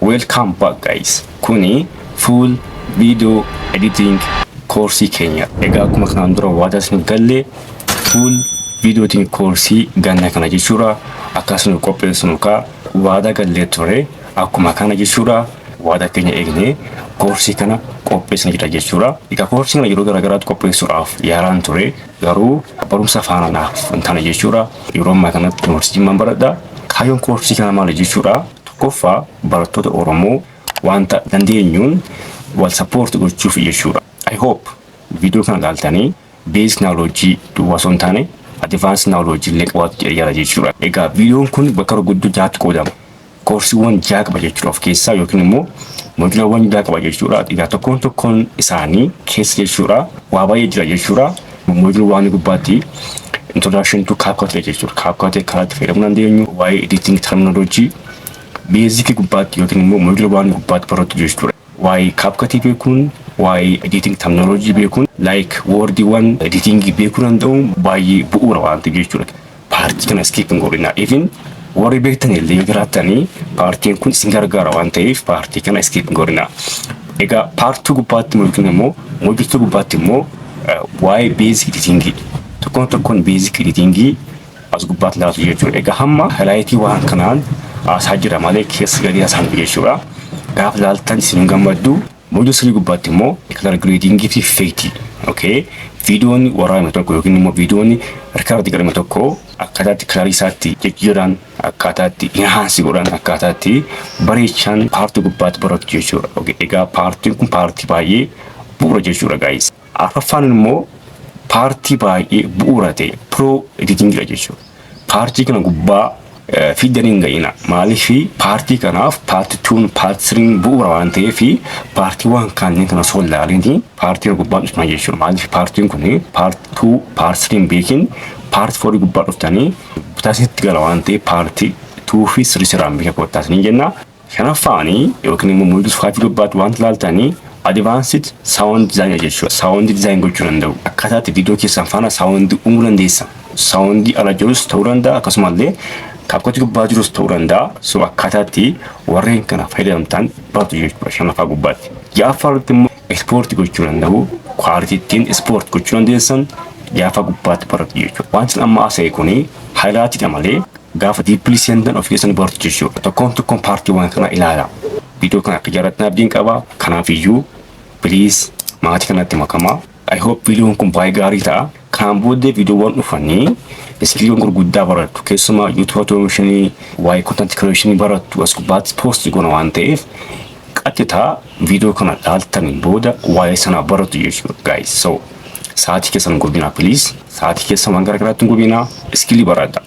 Welcome back guys. Kuni full video editing course keenya. Egaa akkuma kanaan dura waadaa isin galle full video editing course ganna kana jechuudha. Akkasuma qopheessinu ka waadaa gallee ture akkuma kana jechuudha. Waadaa keenya eegne course kana qopheessina jira jechuudha. Egaa course kana yeroo garaagaraatti qopheessuudhaaf yaalaan ture garuu barumsa faana naaf kana jechuudha. Yeroo ammaa kanatti course baradha. Kaayyoon course kana maal jechuudha? Tokkoffaa barattoota Oromoo wanta dandeenyuun wal support gochuuf jechuudha. I hope video kana ilaaltanii basic knowledge duwwaa osoo hin taane advanced knowledge illee qabaatu yaada jechuudha. Egaa videoon kun bakka guddaa jaatti qoodama. Koorsiiwwan ja'a qaba jechuudha of keessaa yookiin immoo moduulawwan ja'a qaba jechuudha. Egaa tokkoon isaanii keessa jechuudha waa baay'ee jira jechuudha. Moduulawwan gubbaatti introduction to CapCut jechuudha. CapCut karaatti fayyadamuu dandeenyu waa'ee editing terminology basic gubbaatti yookiin immoo moduulawwan gubbaatti baratu jechuudha. Waa'ee CapCut beekuun waa'ee editing terminology beekuun like wordiiwwan editing beekuu danda'u baay'ee bu'uura waan ta'eef jechuudha. Paartii kana skip hin godhina. Even warri beektan illee jiraatanii paartiin kun isin gargaara waan ta'eef paartii kana skip hin godhina. Egaa paartii gubbaatti yookiin immoo moduulii gubbaatti immoo waa'ee basic editing tokkoon basic editing as gubbaatti laatu jechuudha. Egaa hamma highlightii waan kanaan asaa jira malee keessa galii asaan jechuudha. Gaafa ilaaltan isin gammaddu moduulii gubbaatti immoo color grading fi effect. Okay. Videoon waraabame tokko yookiin immoo videoon record godhame tokko akkaataatti color isaatti jijjiiran akkaataatti enhance godhan akkaataatti bareechan paartii gubbaatti baratu jechuudha. Okay. Egaa paartiin kun paartii baay'ee bu'uura jechuudha guys. Arfaffaan immoo paartii baay'ee bu'uura ta'e pro editing jechuudha. Paartii kana gubbaa fiidaniin ga'ina maaliif paartii kanaaf paartii 2 paartii 3 bu'uura waan ta'eef paartiiwwan kanneen kana osoo ilaalanii paartii gubbaa dhufna jechuudha. Maaliif paartiin kun paartii 2 paartii 3 beekin paartii 4 gubbaa dhuftanii butaasitti gala waan ta'eef paartii 2 fi 3 siraan beeka qottaasanii jenna. Shanaffaanii yookiin immoo moduulii 5 gubbaatti waan ilaaltanii advanced sound design jechuudha. Sound design gochuu danda'u. Akkaataatti viidiyoo keessan faana sound uumuu dandeessa. Sound ala jirus ta'uu danda'a akkasumallee CapCut gubbaa jirus ta'uu danda'a. So akkaataatti warreen kana fayyadamtan baratu jechuudha shanaffaa gubbaatti. Ja'affaarratti immoo export gochuu danda'u. Quality ittiin export gochuu dandeessan ja'affaa gubbaatti baratu jechuudha. Wanti amma asee kuni highlightidha malee gaafa deeply seentan of keessan baratu jechuudha. Tokkoon paartiiwwan kana ilaala. Video kana akka jaallattan abdiin qaba. Kanaafiyyuu please maatii kanatti makamaa. I hope videoon kun baay'ee gaarii ta'a. Kan booddee videoowwan dhufanii iskiliiwwan gurguddaa barattu keessumaa YouTube automation waa'ee content creation barattu as gubbaatti post goona waan ta'eef qaxxitaa video kana ilaaltaniin booda waa'ee sana barattu jechuudha guys. So sa'aatii keessan gubinaa please. Sa'aatii keessan waan garaagaraatti gubinaa iskilii baradha.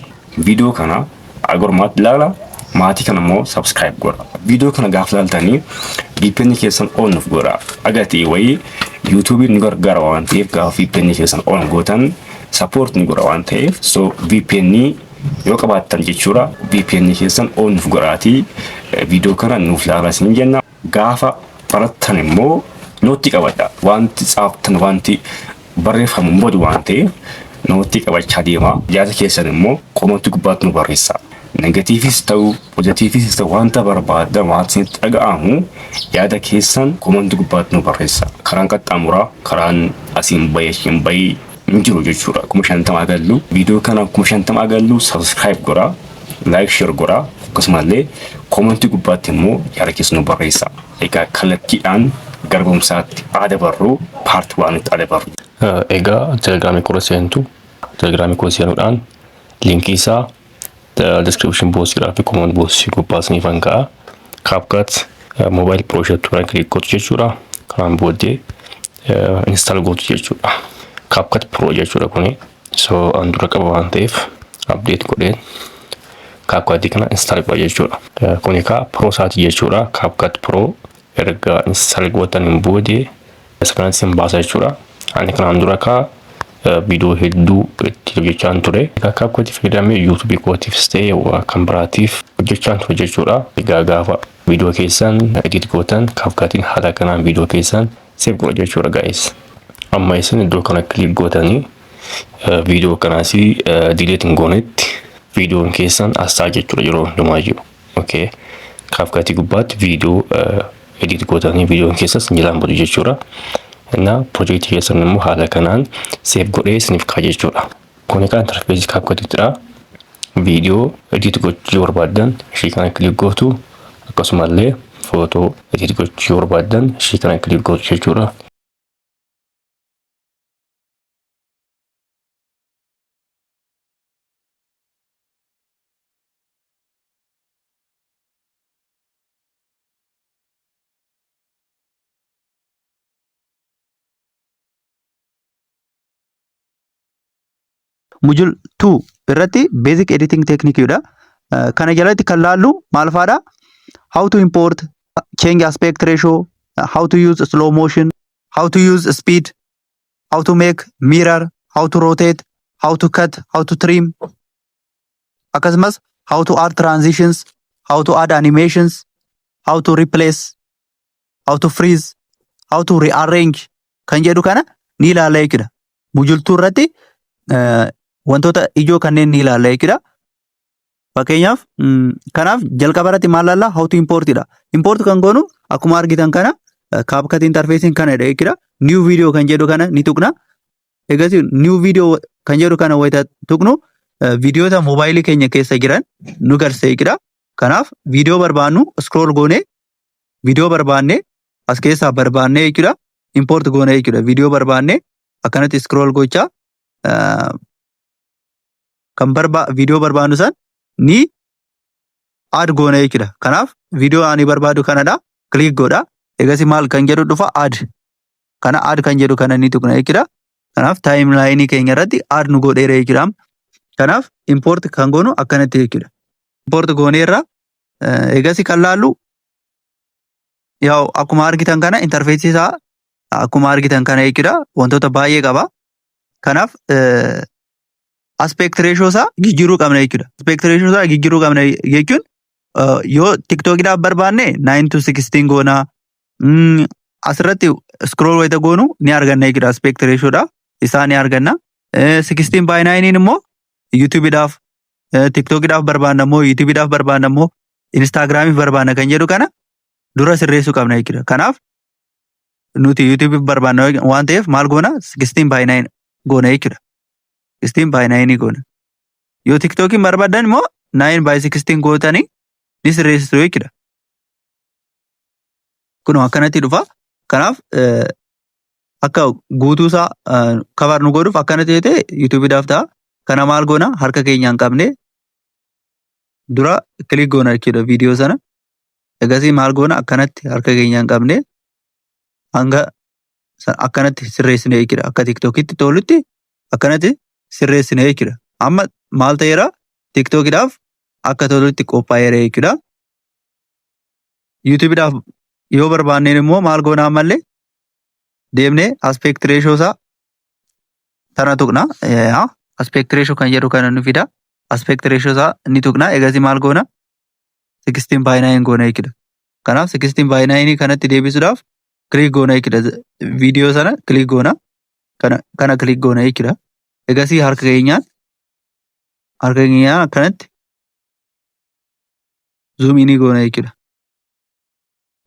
Video kana agormaatti ilaala. Maatii kana immoo subscribe godha. Video kana gaafa ilaaltanii VPN keessan on of godha. Agartee wayii YouTube ni gargaara waan ta'eef gaafa VPN keessan on gootan support ni godha waan ta'eef so VPN yoo qabaattan jechuudha VPN keessan on of godhaatii video kana nuuf ilaalaa isin jenna. Gaafa barattan immoo nootti qabadha. Wanti tsaaftan wanti barreeffamu moodu waan ta'eef nootti qabachaa deema. Yaada keessan immoo komentii gubbaatti nu barreessa. Negatiivis ta'u positiivis ta'u wanta barbaadan waan isinitti dhaga'amu yaada keessan komentii gubbaatti nu barreessa. Karaan qaxxaamuraa karaan asiin bayeeshin bayii hin jiru jechuudha. 50 agallu video kana 50 agallu subscribe godha like share godha akkasumallee komentii gubbaatti immoo yaada keessan nu barreessa. Egaa kallattiidhaan garbumsaatti aada barru part 1tti aada barru. Egaa telegiraamii koo seenuudhaan linkii isaa description box fi comment box gubbaasni fangaa CapCut mobile project tura click gochuu jechuudha. Kanaan booddee install gochuu jechuudha. CapCut Pro jechuudha kuni. So andura qaba waan ta'eef update godheen CapCut kana install godha jechuudha. Kuni ka Pro saati jechuudha. CapCut Pro erga install gootaniin booddee sakanatti sin baasa jechuudha. Ani kana andura ka video hedduu itti hojjechaan ture. CapCut fayyadamee YouTube kootiifis ta'ee kan biraatiif hojjechaan ture jechuudha. Egaa gaafa video keessan edit gootan CapCutiin haala kanaan video keessan save godha jechuudha guys. Amma isin iddoo kana click gootanii video kanaas delete hin goonetti videoon keessan as ta'a jechuudha yeroo hundumaa jiru. Okay. CapCut gubbaatti viidiyoo edit gootanii viidiyoon keessas ni laambatu jechuudha. እና ፕሮጀክት keessan immoo haala kanaan save godhee isiniif kaa'a jechuudha. Kun egaa interface CapCut'idha. Viidiyoo edit gochuu barbaadan ishii kana click gootu, akkasumallee footoo edit gochuu barbaadan ishii kana click gootu jechuudha. Module 2 irratti basic editing technique dha. Kana jalatti kan laallu maal faadha? How to import, change aspect ratio, how to use slow motion, how to use speed, how to make mirror, how to rotate, how to cut, how to trim, akkasumas how to add transitions, how to add animations, how to replace, how to freeze, how to rearrange kan jedhu kana ni ilaalla jechuudha. Module 2 irratti wantoota ijoo kanneen ni ilaalla jechuudha. Fakkeenyaaf kanaaf jalqaba irratti maal ilaalla? How to import dha. Import kan goonu akkuma argitan kana CapCut interface kana dha jechuudha. New video kan jedhu kana ni tuqna. Egas new video kan jedhu kana wayita tuqnu viidiyoota moobaayilii keenya keessa jiran nu garsiisa jechuudha. Kanaaf viidiyoo barbaannu scroll goone viidiyoo barbaanne as keessaa barbaanne jechuudha. Import goone jechuudha. Viidiyoo barbaanne akkanatti scroll gochaa kan viidiyoo barbaannu san ni add goone jechuudha. Kanaaf viidiyoo ani barbaadu kanadha. Click godha. Egas maal kan jedhu dhufa add. Kana add kan jedhu kana ni tuqna jechuudha. Kanaaf timeline keenya irratti add nu godheera jechuudha. Kanaaf import kan goonu akkanatti jechuudha. Import gooneerra egas kan laallu yaw akkuma argitan kana interface isaa akkuma argitan kana jechuudha. Wantoota baay'ee qaba. Kanaaf aspect ratio isaa jijjiiruu qabna jechuudha. Aspect ratio isaa jijjiiruu qabna jechuun yoo TikTokidhaaf barbaanne 9:16 goona. Asirratti scroll wayita goonu ni arganna jechuudha. Aspect ratio dha. Isaa ni arganna. 16:9 immoo YouTubeidhaaf TikTokidhaaf barbaanna immoo YouTubeidhaaf barbaanna immoo Instagramiif barbaanna kan jedhu kana dura sirreessuu qabna jechuudha. Kanaaf nuti YouTubeif barbaanna waan ta'eef maal goona? 16:9 goona jechuudha. 16:9 goona. Yoo TikTokin barbaadan immoo 9:16 gootanii ni sirreessitu jechuudha. Kun akkanatti dhufa. Kanaaf akka guutuusaa cover nu godhuuf akkanatti ta'e YouTubeidhaaf ta'a. Kana maal goona? Harka keenyaan qabne dura click goona jechuudha viidiyoo sana. Egasii maal goona? Akkanatti harka keenyaan qabne hanga akkanatti sirreessine jechuudha. Akka TikTokitti tolutti akkanatti sirreessine jechuudha. Amma maal ta'eera? TikTokidhaaf akka tolutti qophaa'eera jechuudha. YouTubeidhaaf yoo barbaanneen immoo maal goona ammallee deemnee aspect ratio isaa tana tuqna. Aspect ratio kan jedhu kana nu fida. Aspect ratio isaa ni tuqna. Egasii maal goona? 16:9 goona jechuudha. Kanaaf 16:9 kanatti deebisuudhaaf click goona jechuudha. Viidiyoo sana click goona. Kana click goona jechuudha. Egasii harka keenyaan akkanatti zoom in goona jechuudha.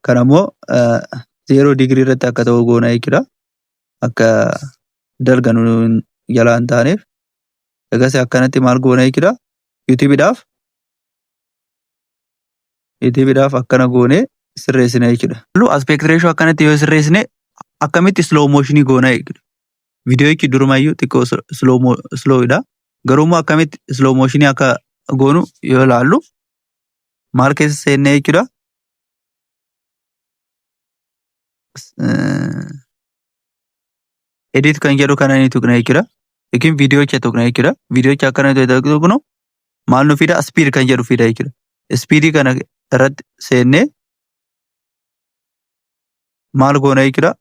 Kana immoo 0 degree irratti akka ta'u goona jechuudha. Akka dalga nu jalaa hin taaneef. Egasii akkanatti maal goona jechuudha. YouTubeidhaaf akkana goone sirreessine jechuudha. Aspect ratio akkanatti yoo sirreessine akkamitti slow motionii goona jechuudha. Viidiyoochi durumayyuu xiqqoo slowidha. Garuummoo akkamitti slow motionii akka goonu yoo ilaallu maal keessa seennee jechuudha. Edit kan jedhu kana ni tuqna jechuudha. Yookiin viidiyoocha tuqna jechuudha. Viidiyoocha akkanatti tuqnu maal nu fida? Speed kan jedhu fida jechuudha. Speedii kana irratti seennee maal goona jechuudha?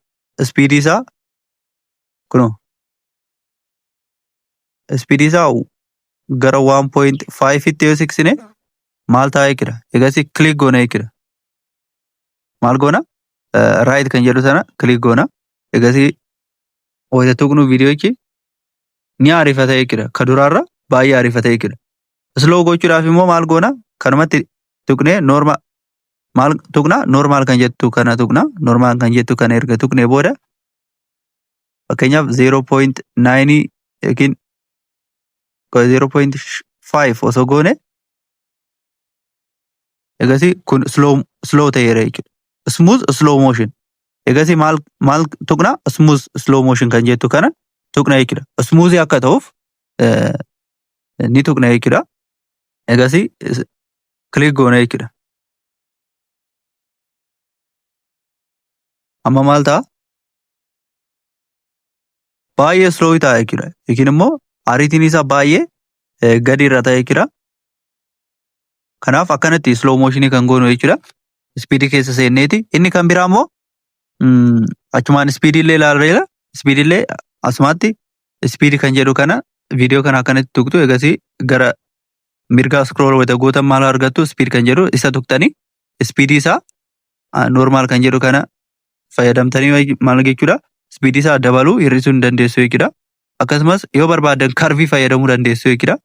Speedii isaa kunoo speedii isaa gara 1.5 itti yoo siqsine maal ta'a jechuudha. Egasii click goona jechuudha. Maal goona? Right kan jedhu sana click goona. Egasii wayita tuqnu viidiyoochi ni ariifata jechuudha. Ka duraarra baay'ee ariifata jechuudha. Slow gochuudhaaf immoo maal goona? Kanumatti tuqnee maal tuqna normaal kan jettu kana tuqna normaal kan jettu kana erga tuqne booda fakkeenyaaf 0.9 yookiin 0.5 osoo goone egasii kun slow ta'eera jechuudha. Smooth slow motion egasii maal tuqna smooth slow motion kan jettu kana tuqna jechuudha. Smooth akka ta'uuf ni tuqna jechuudha. Egasii click goona jechuudha. Amma maal ta'a? Baay'ee slow ta'a jechuudha. Yookiin immoo ariitiin isaa baay'ee gadi irra ta'e jechuudha. Kanaaf akkanatti slow motionii kan goonu jechuudha. Speedii keessa seenneeti. Inni kan biraa immoo achumaan speedii illee ilaalleera. Speedii illee asumatti speedii kan jedhu kana viidiyoo kana akkanatti tuqtu egasii gara mirgaa scroll wayita gootan maal argattu speed kan jedhu isa tuqtanii speedii isaa normaal kan jedhu kana fayyadamtanii maal jechuudha. Speedii isaa dabaluu hir'isuu ni dandeessu jechuudha. Akkasumas yoo barbaadan karvii fayyadamuu dandeessu jechuudha.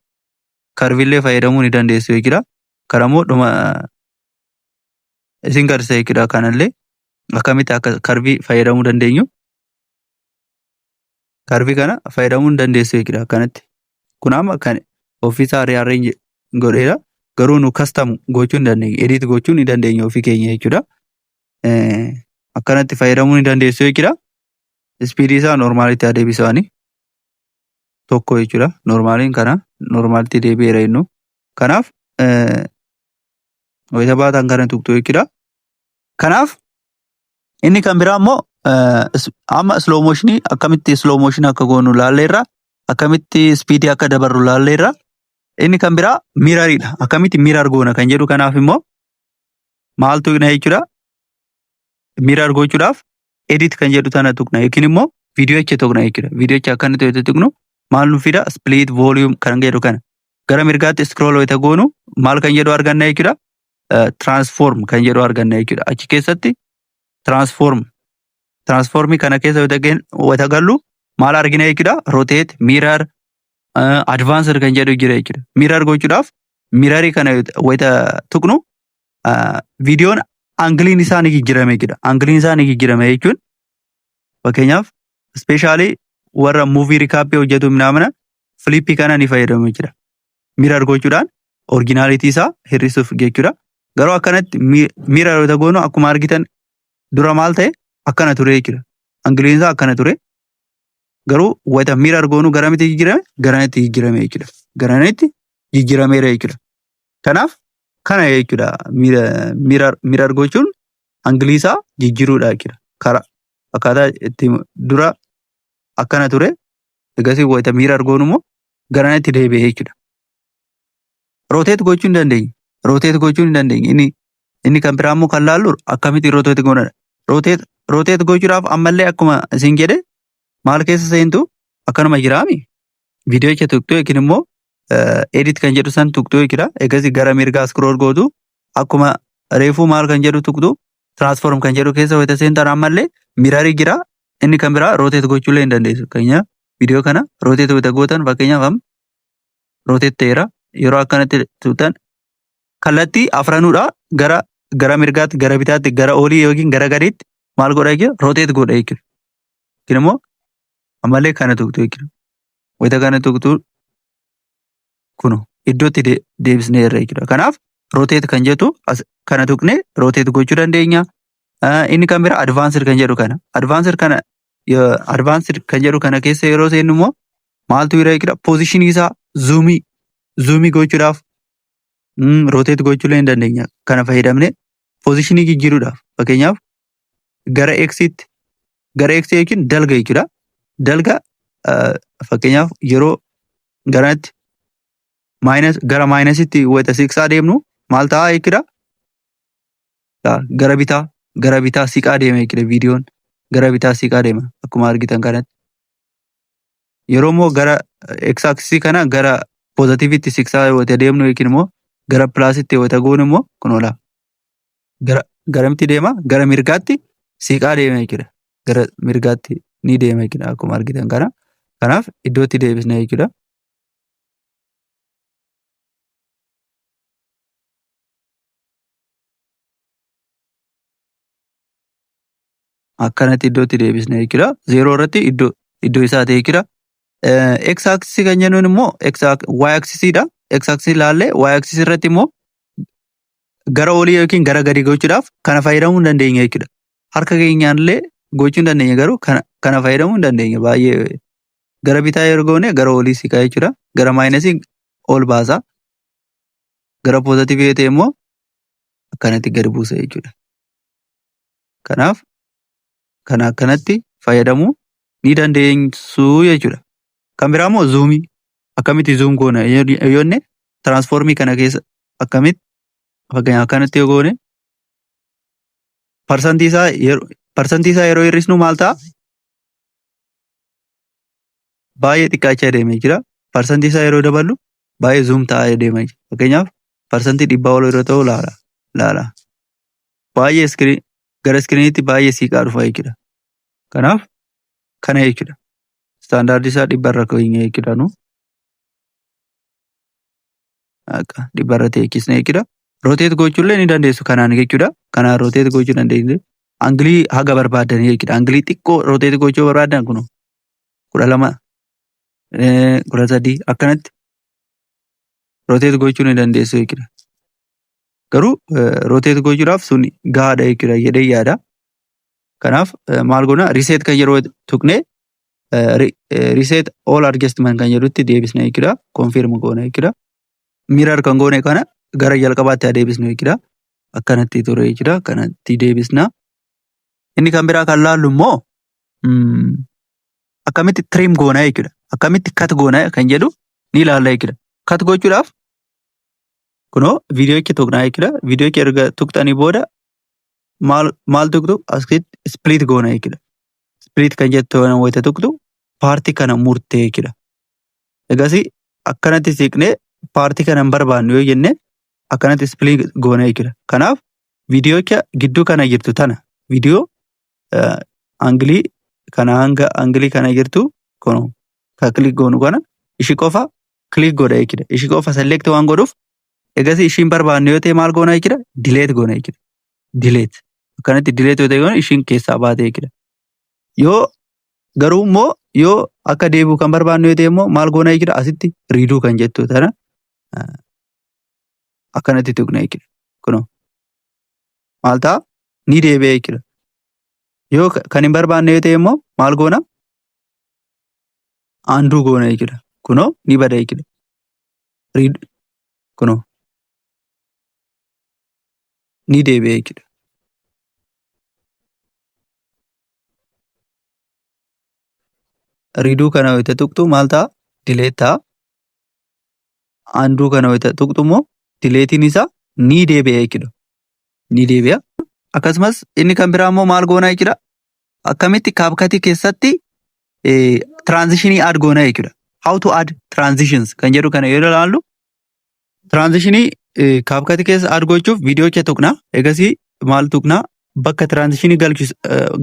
Karvii illee fayyadamuu ni dandeessu jechuudha. Kanaammoo dhuma isin garsiisa jechuudha. Kanallee akkamitti akka karvii fayyadamuu dandeenyu karvii kana fayyadamuu ni dandeessu jechuudha. Akkanatti kun amma kan ofiisaa rearrange godheera. Garuu nu custom gochuu ni dandeenya. Edit gochuu ni dandeenya ofii keenya jechuudha. Akkanatti fayyadamuu ni dandeessu jechuudha. Speedii isaa normaalitti adeebisanii tokko jechuudha. Normaaliin kana normaalitti deebi'eera innu. Kanaaf wayita baatan kana tuqxu jechuudha. Kanaaf inni kan biraa immoo amma slow motionii akkamitti slow motion akka goonu laalleerra. Akkamitti speedii akka dabarru laalleerra. Inni kan biraa mirariidha. Akkamitti mirar goona kan jedhu kanaaf immoo maal tuqna jechuudha. Mirar gochuudhaaf edit kan jedhu tana tuqna yookiin immoo viidiyoo icha tuqna jechuudha. Viidiyoo icha akkanatti wayita tuqnu maal nu fida split volume kan jedhu kana gara mirgaatti scroll wayita goonu maal kan jedhu arganna jechuudha. Transform kan jedhu arganna jechuudha. Achi keessatti transformii kana keessa wayita gallu maal argina jechuudha. Rotate, mirror, advanced kan jedhu jira jechuudha. Mirror gochuudhaaf mirrorii kana wayita tuqnu viidiyoon angiliin isaa ni jijjiirame jechuudha. Angiliin isaa ni jijjiirame jechuun fakkeenyaaf speeshaalii warra muuvii rikaappii hojjetu minaamana filippii kana ni fayyadamu jechuudha. Mirror gochuudhaan originaalitii isaa hir'isuuf jechuudha. Garuu akkanatti mirror wayita goonu akkuma argitan dura maal ta'e akkana ture jechuudha. Angiliin isaa akkana ture. Garuu wayita mirror goonu garamitti jijjiirame? Garanatti jijjiirame jechuudha. Garanatti jijjiirameera jechuudha. Kanaaf kana jechuudha. Mirror gochuun angilii isaa jijjiiruudha jechuudha. Karaa akkaataa itti dura akkana ture. Egasii wayita mirror goonu immoo garanatti deebi'e jechuudha. Rotate gochuu hin dandeenye. Rotate gochuu hin dandeenye. Inni kan biraa immoo kan laallu akkamitti rotate goonadha. Rotate gochuudhaaf ammallee akkuma isin jedhe maal keessa seentu akkanuma jiraami. Viidiyoo icha tuqxu yookiin immoo edit kan jedhu san tuqxu jechuudha. Egasii gara mirgaa scroll gootu akkuma reefuu maal kan jedhu tuqxu transform kan jedhu keessa wayita seentan ammallee mirarii jira. Inni kan biraa rotate gochuullee hin dandeessu. Fakkeenyaaf viidiyoo kana rotate wayita gootan fakkeenyaaf rotate ta'eera. Yeroo akkanatti tuqxan kallattii afranuudha gara mirgaatti gara bitaatti gara olii yookiin gara gadiitti maal godha jechuudha. Rotate godha jechuudha. Yookiin immoo ammallee kana tuqxu jechuudha. Wayita kana tuqxu kunu iddootti deebisneerra jechuudha. Kanaaf rotate kan jettu kana tuqne rotate gochuu dandeenya. Inni kan biraa advanced kan jedhu kana. Advanced kan jedhu kana keessa yeroo seennu immoo maaltu jira jechuudha. Positionii isaa zoomii gochuudhaaf rotate gochuullee hin dandeenya. Kana fayyadamne positionii jijjiiruudhaaf fakkeenyaaf gara X jechuun dalga jechuudha. Dalga fakkeenyaaf yeroo garanatti gara maayinasitti wayita siqsaa deemnu maal ta'a jechuudha. Gara bitaa siqaa deema jechuudha. Viidiyoon gara bitaa siqaa deema akkuma argitan kanatti. Yeroo immoo gara X-axisii kana gara poozitiivitti siqsaa wayita deemnu yookiin immoo gara pilaasitti wayita goonu immoo kunoolaa. Garamitti deema? Gara mirgaatti siqaa deema jechuudha. Gara mirgaatti ni deema jechuudha akkuma argitan kana. Kanaaf iddootti deebisna jechuudha. akkanatti iddootti deebisna jechuudha. 0 irratti iddoo isaa ta'e jechuudha. X axis kan jennuun immoo y axis dha. X axis ilaallee y axis irratti immoo gara olii yookiin gara gadi gochuudhaaf kana fayyadamuu hin dandeenya jechuudha. Harka keenyaan illee gochuu hin dandeenya garuu kana fayyadamuu hin dandeenya. Baay'ee gara bitaa yeroo goone gara olii siqaa jechuudha. Gara maayinasii ol baasa. Gara poozitiivii ta'e immoo akkanatti gadi buusa jechuudha. Kanaaf kana akkanatti fayyadamuu ni dandeessu jechuudha. Kan biraa immoo zuumii. Akkamitti zuum goona yoo jenne tiraansfoormii kana keessa akkamitti fakkeenyaaf akkanatti yoo goone parsantii isaa yeroo hir'isnu maal ta'a? Baay'ee xiqqaachaa deemee jira. Parsantii isaa yeroo daballu baay'ee zuum ta'aa deemaa jira. Fakkeenyaaf parsantii 100 ol yeroo ta'u laala. Baay'ee gara iskiriiniitti baay'ee siiqaa dhufa jechuudha. Kanaaf kana jechuudha. Istaandaardii isaa 100 irra keenye jechuudha nu. Akka 100 irra teessisne jechuudha. Roteet gochuullee ni dandeessu kanaan jechuudha. Kanaan roteet gochuu dandeessu. Angilii haga barbaadan jechuudha. Angilii xiqqoo roteet gochuu barbaadan kun 12 13 akkanatti roteet gochuu ni dandeessu jechuudha. Garuu roteet gochuudhaaf sun gahaadha jechuudha jedhee yaada. Kanaaf maal goona riseet kan yeroo tuqne riseet all adjustment kan jedhutti deebisna jechuudha. Konfirm goona jechuudha. Mirar kan goone kana gara jalqabaatti deebisnu jechuudha. Akkanatti ture jechuudha. Kanatti deebisna. Inni kan biraa kan laallu immoo akkamitti trim goona jechuudha. Akkamitti cut goona kan jedhu ni ilaalla jechuudha. Cut gochuudhaaf kunoo viidiyoo itti tuqnaa jechuudha. Viidiyoo itti erga tuqxanii booda maal tuqtu asitti split goona jechuudha. Split kan jettu wayita tuqtu paartii kana murtee jechuudha. Egasii akkanatti siiqnee paartii kana hin barbaannu yoo jenne akkanatti split goona jechuudha. Kanaaf viidiyoo gidduu kana jirtu tana viidiyoo angilii kana hanga angilii kana jirtu kunoo ka click goonu kana ishii qofa click godha jechuudha. Ishii qofa select waan godhuuf egasii ishiin barbaannu yoo ta'e maal goona jechuudha. Delete goona jechuudha. Delete akkanatti delete yoo ta'e goona ishiin keessaa baate jechuudha. Yoo garuu immoo yoo akka deebi'u kan barbaannu yoo ta'e immoo maal goona jechuudha. Asitti redo kan jettu tana akkanatti tuqna jechuudha. Kunoo maal ta'a ni deebi'e jechuudha. Yoo kan hin barbaanne yoo ta'e immoo maal goona undo goona jechuudha. Kunoo ni bada jechuudha. Kunoo ni deebi'e jechuudha. Redo kana wayita tuqtu maal ta'a? Delete ta'a. Undo kana wayita tuqtu immoo deleetiin isaa ni deebi'e jechuudha. Ni deebi'a. Akkasumas inni kan biraa immoo maal goona jechuudha. Akkamitti CapCut keessatti transitionii add goona jechuudha. How to add transitions kan jedhu kana yoo ilaallu transitionii CapCut keessa add gochuuf viidiyoo kee tuqna. Egasii maal tuqna bakka transitionii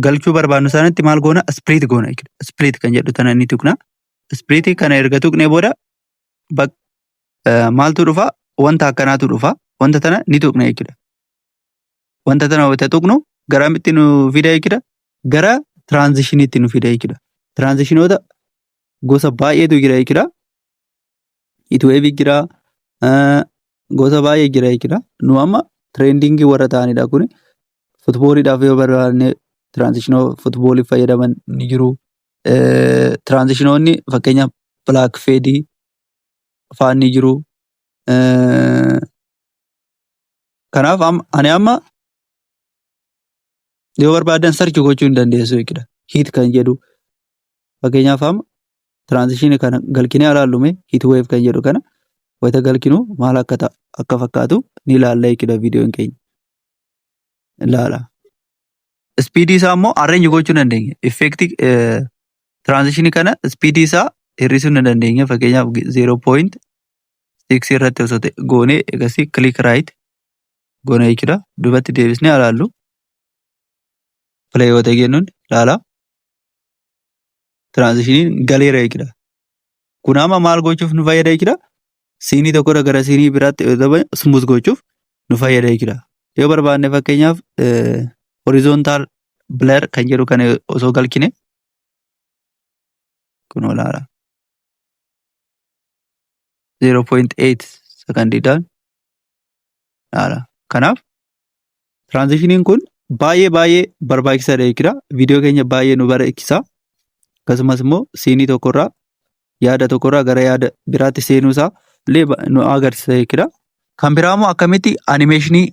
galchuu barbaannu sanatti maal goona split goona jechuudha. Split kan jedhu tana ni tuqna. Split kana erga tuqnee booda maaltu dhufa wanta akkanaatu dhufa. Wanta tana ni tuqna jechuudha. Wanta tana wayita tuqnu garamitti nu fida jechuudha. Gara transitionii nu fida jechuudha. Transitionoota gosa baay'eetu jira jechuudha. Itweebii jira. Gosa baay'ee jira jechuudha. Nu amma trendingii warra ta'anidha kuni. Futbooliidhaaf yoo barbaanne transitionoo futboolii fayyadaman ni jiru. Transitionoonni fakkeenya black fade faan ni jiru. Kanaaf ani amma yoo barbaadan search gochuu hin dandeessu jechuudha. Heat kan jedhu fakkeenyaaf amma transition kana galkinee ilaallume heat wave kan jedhu kana wayita galkinu maal akka fakkaatu ni ilaalla jechuudha viidiyoon keenya. Ilaala. Speedii isaa immoo arrange gochuu dandeenya. Effecti transition kana speedii isaa hir'isuu ni dandeenya. Fakkeenyaaf 0.6 irratti osoo goone egasii click right goone jechuudha. Dubatti deebisnee ilaallu. Play yoo ta'e jennuun ilaala. Transitionii galeera jechuudha. Kun amma maal gochuuf nu fayyada jechuudha. Siinii tokko gara siinii biraatti yoo ta'e smooth gochuuf nu fayyada jechuudha. Yoo barbaanne fakkeenyaaf horizontal blur kan jedhu kana osoo galchine kunoo laala 0.8 sekondiidhaan laala. Kanaaf tiraanzishiniin kun baay'ee barbaachisaadha jechuudha. Viidiyoo keenya baay'ee nu barsiisa. Akkasumas immoo siinii tokkorraa yaada tokkorraa gara yaada biraatti seenuusaa illee nu agarsiisa jechuudha. Kan biraa immoo akkamitti animeeshinii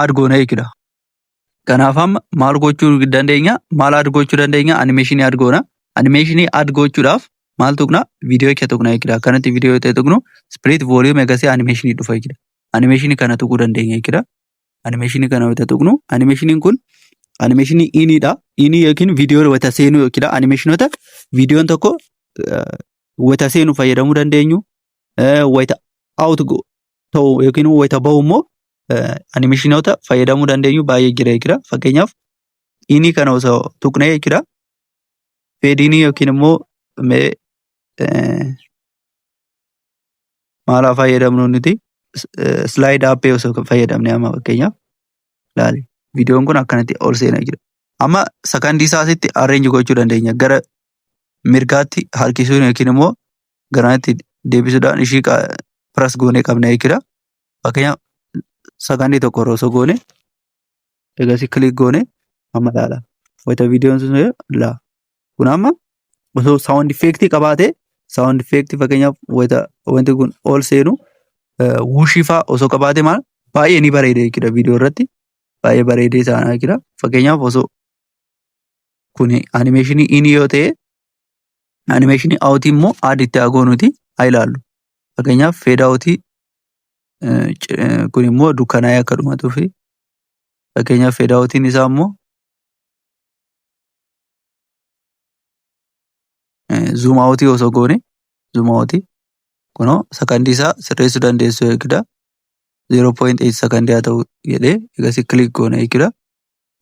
aad goona jechuudha. Kanaaf amma maal gochuu dandeenya? Maal aad gochuu dandeenya? Animeeshinii aad goona. Animeeshinii aad gochuudhaaf maal tuqna? Viidiyoo kee tuqna jechuudha. Akkanatti viidiyoo ta'e tuqnu split volume eegasee animeeshinii dhufa jechuudha. Animeeshinii kana tuquu dandeenya jechuudha. Animeeshinii kana wayita tuqnu animeeshiniin kun animeeshinii iniidha. Inii yookiin viidiyoo wayita seenuu jechuudha. Animeeshinoota viidiyoon tokko wayita seenuu fayyadamuu dandeenyu. Wayita out ta'u yookiin wayita bahu immoo animeeshinoota fayyadamuu dandeenyu baay'ee jira jechuudha. Fakkeenyaaf inii kana osoo tuqnee jechuudha. Feedinii yookiin immoo maal fayyadamnu nuti slide app osoo fayyadamne amma fakkeenyaaf laali viidiyoon kun akkanatti ol seenaa jira. Amma sakandii isaatti arrange gochuu dandeenya. Gara mirgaatti harkisuun yookiin immoo garaatti deebisuudhaan ishii press goonee qabna jechuudha. Fakkeenyaaf sakandii tokko osoo goone eegasii click goone amma laala. Wayita viidiyoon sun laa. Kun amma osoo sound effect qabaate sound effect fakkeenyaaf wayita wanti kun ol seenu wuushii fa'aa osoo qabaate maal baay'ee ni bareeda jechuudha viidiyoo irratti. Baay'ee bareedee taa'aa jira. Fakkeenyaaf osoo kun animeeshinii inii yoo ta'e animeeshinii awutii immoo aaditti agoonuti haa ilaallu. Fakkeenyaaf feeda awutii kun immoo dukkanaa'ee akka dhumatuufi fakkeenyaaf feeda awutiin isaa immoo zoom awutii osoo goone zoom awutii kunoo sakandii isaa sirreessuu dandeessu jechuudha. 0.8 sekondii haa ta'u jedhee eegasii click goone jechuudha.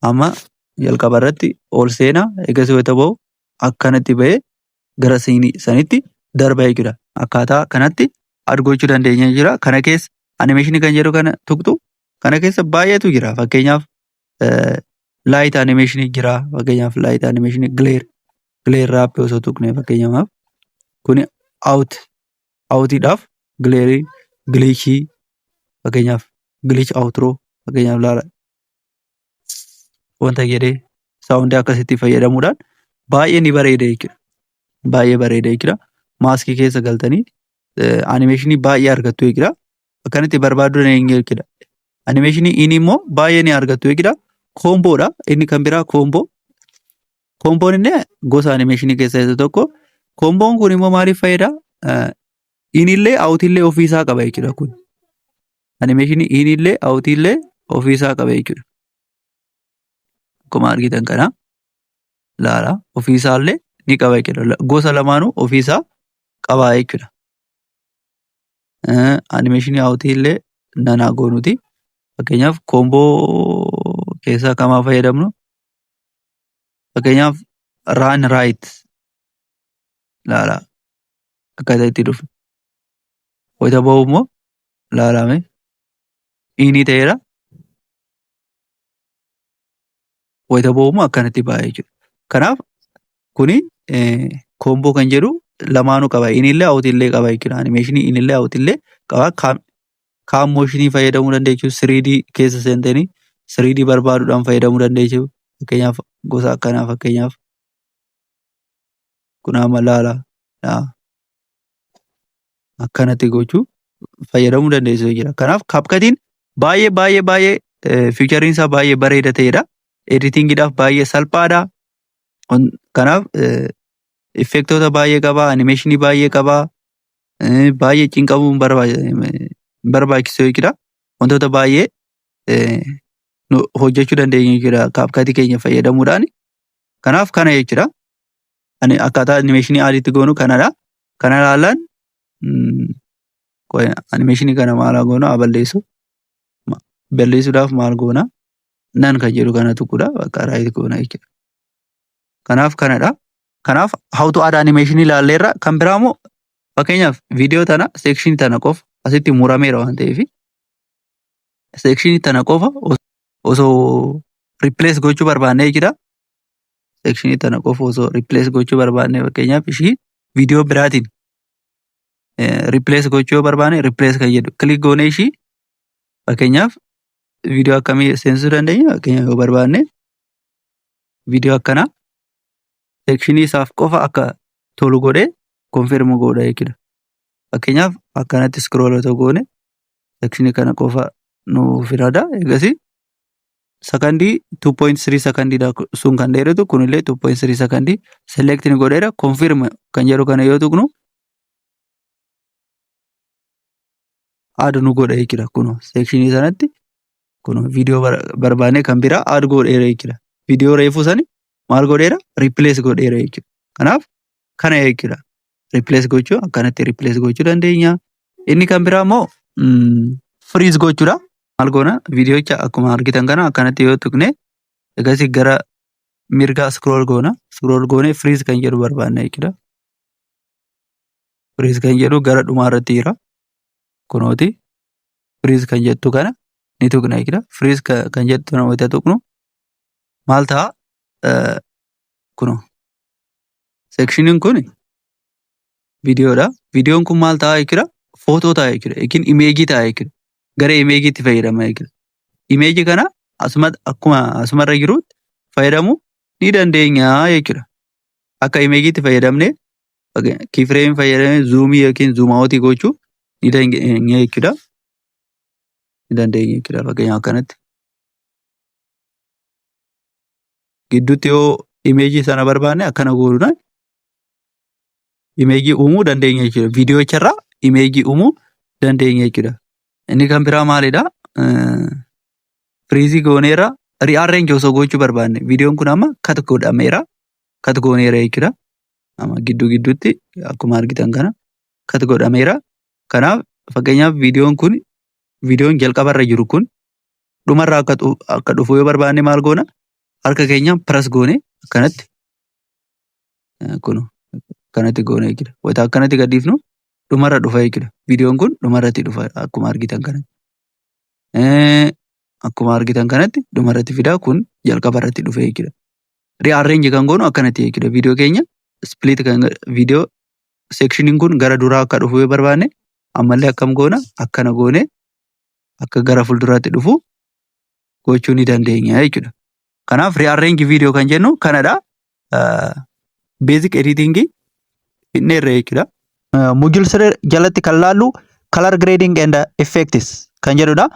Amma jalqaba irratti ol seenaa eegasii wayita bahu akkanatti bahee gara siinii sanitti darba jechuudha. Akkaataa kanatti aad gochuu dandeenya jechuudha. Kana keessa animeeshinii kan jedhu kana tuqxu kana keessa baay'eetu jira. Fakkeenyaaf light animeeshinii jira. Fakkeenyaaf light animeeshinii glare wrap osoo tuqne fakkeenyaaf kuni awutiidhaaf glitchii fakkeenyaaf glitch outro fakkeenyaaf laala wanta jedhee saawundii akkasitti fayyadamuudhaan baay'ee ni bareeda jechuudha. Baay'ee bareeda jechuudha. Maaskii keessa galtanii animeeshinii baay'ee argattu jechuudha. Akkanatti barbaaduu dandeenya jechuudha. Animeeshinii inni immoo baay'ee ni argattu jechuudha. Koomboodha. Inni kan biraa koomboo. Koomboon inni gosa animeeshinii keessaa isa tokko. Koomboon kun immoo maaliif fayyada? Inillee awutillee ofiisaa qaba jechuudha kun. Animeeshinii inillee awutillee ofiisaa qaba jechuudha. Akkuma argitan kana laala ofiisaallee ni qaba jechuudha. Gosa lamaanuu ofiisaa qaba jechuudha. Animeeshinii awutiillee nanaa goonuti. Fakkeenyaaf koomboo keessaa kamaa fayyadamnu? Fakkeenyaaf run right laala akkaataa itti dhufu. Wayita bahu immoo laalame inni ta'eera. Wayita bahu immoo akkanatti ba'a jechuudha. Kanaaf kuni koomboo kan jedhu lamaanuu qaba. Inillee awutillee qaba jechuudha. Animeeshinii inillee awutillee qaba. Kaan mooshinii fayyadamuu dandeessu 3D keessa seentanii 3D barbaaduudhaan fayyadamuu dandeessu. Fakkeenyaaf gosa akkanaa fakkeenyaaf kun amma laala akkanatti gochuu fayyadamuu dandeessu jechuudha. Kanaaf CapCutiin baay'ee fiichariin isaa baay'ee bareeda ta'edha. Editingiidhaaf baay'ee salphaadha. Kanaaf effektoota baay'ee qaba, animeeshinii baay'ee qaba. Baay'ee cinqamuu barbaachisu jechuudha. Wantoota baay'ee hojjechuu dandeenya jechuudha CapCutii keenya fayyadamuudhaan. Kanaaf kana jechuudha. Akkaataa animeeshinii aaditti goonu kanadha. Kana ilaallaan animeeshinii kana maal goona haa balleessu. Balleessuudhaaf maal goona? Nan kan jedhu kana tuqudha. Bakka raayit goona jechuudha. Kanaaf kanadha. Kanaaf how to add animeeshinii ilaalleerra. Kan biraa immoo fakkeenyaaf viidiyoo tana seekshinii tana qofa asitti murameera waan ta'eef seekshinii tana qofa osoo replace gochuu barbaannee jechuudha. sekshinii tana qofa osoo replace gochuu barbaanne fakkeenyaaf ishii viidiyoo biraatiin replace gochuu yoo barbaanne replace kan jedhu click goone ishii fakkeenyaaf viidiyoo akkamii seensisuu dandeenya fakkeenyaaf yoo barbaanne viidiyoo akkanaa sekshinii isaaf qofa akka tolu godhee confirm godha jechuudha. Fakkeenyaaf akkanatti scroll otoo goone sekshinii kana qofa nuuf filata eegasii sakandii 2.3 sakandiidha sun kan dheeratu kunillee 2.3 sakandii select ni godheera confirm kan jedhu kana yoo tuqnu add nu godha jechuudha. Kuno sekshinii sanatti kuno viidiyoo barbaanne kan biraa add godheera jechuudha. Viidiyoo reefuu sani maal godheera replace godheera jechuudha. Kanaaf kana jechuudha. Replace gochuu akkanatti replace gochuu dandeenya. Inni kan biraa immoo freeze gochuudha. Maal goona viidiyoocha akkuma argitan kana akkanatti yoo tuqne egasii gara mirgaa scroll goona. Scroll goone freeze kan jedhu barbaanna jechuudha. Freeze kan jedhu gara dhumaa irratti jira. Kunooti freeze kan jettu kana ni tuqna jechuudha. Freeze kan jettu kana wayita tuqnu maal ta'a kuno sekshiniin kun viidiyoodha. Viidiyoon kun maal ta'a jechuudha? Footoo ta'a jechuudha. Yookiin imeejii ta'a jechuudha. Gara imeejiitti fayyadama jechuudha. Imeejii kana akkuma asumarra jirutti fayyadamuu ni dandeenya jechuudha. Akka imeejiitti fayyadamne keyframe fayyadamee zoomii yookiin zoom out gochuu ni dandeenya jechuudha. Ni dandeenya jechuudha. Fakkeenyaaf akkanatti gidduutti yoo imeejii sana barbaanne akkana goonaan imeejii uumuu dandeenya jechuudha. Viidiyoocha imeejii uumuu dandeenya jechuudha. Inni kan biraa maalidha? Freeze gooneera rearrange osoo gochuu barbaanne viidiyoon kun amma cut godhameera. Cut gooneera jechuudha. Amma gidduutti akkuma argitan kana cut godhameera. Kanaaf fakkeenyaaf viidiyoon jalqabarra jiru kun dhumarraa akka dhufu yoo barbaanne maal goona? Harka keenyaan press goone akkanatti kanatti goone jechuudha. Wayita akkanatti gadhiifnu dhumarra dhufa jechuudha. Viidiyoon kun dhumarratti dhufa akkuma argitan kanatti. Akkuma argitan kanatti dhumarratti fidaa kun jalqabarratti dhufe jechuudha. Rearrange kan goonu akkanatti jechuudha. Viidiyoo keenya split kan viidiyoo sekshiniin kun gara duraa akka dhufu yoo barbaanne ammallee akkam goona akkana goone akka gara fuulduraatti dhufu gochuu ni dandeenya jechuudha. Kanaaf rearrange viidiyoo kan jennu kanadha. Basic editing inneerra jechuudha. Mujil siree jalatti kan laallu color grading and effects kan jedhudha.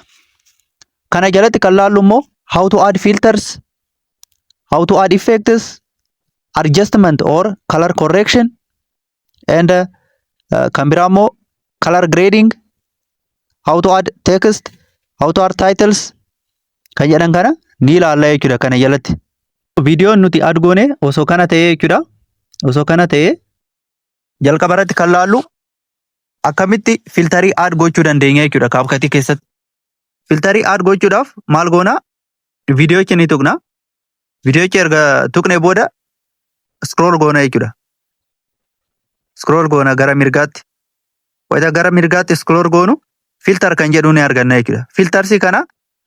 Kana jalatti kan laallu immoo how to add filters, how to add effects, adjustment or color correction and kan biraa immoo color grading, how to add text, how to add titles kan jedhan kana ni ilaalla jechuudha. Kana jalatti viidiyoon nuti add goone osoo kana ta'ee jechuudha. Osoo kana ta'ee jalqabarratti kan laallu akkamitti filtarii add gochuu dandeenya jechuudha. CapCut keessatti filtarii add gochuudhaaf maal goona? Viidiyoocha ni tuqna. Viidiyoocha erga tuqne booda scroll goona jechuudha. Scroll goona gara mirgaatti. Wayita gara mirgaatti scroll goonu filter kan jedhu ni arganna jechuudha. Filtarsii kana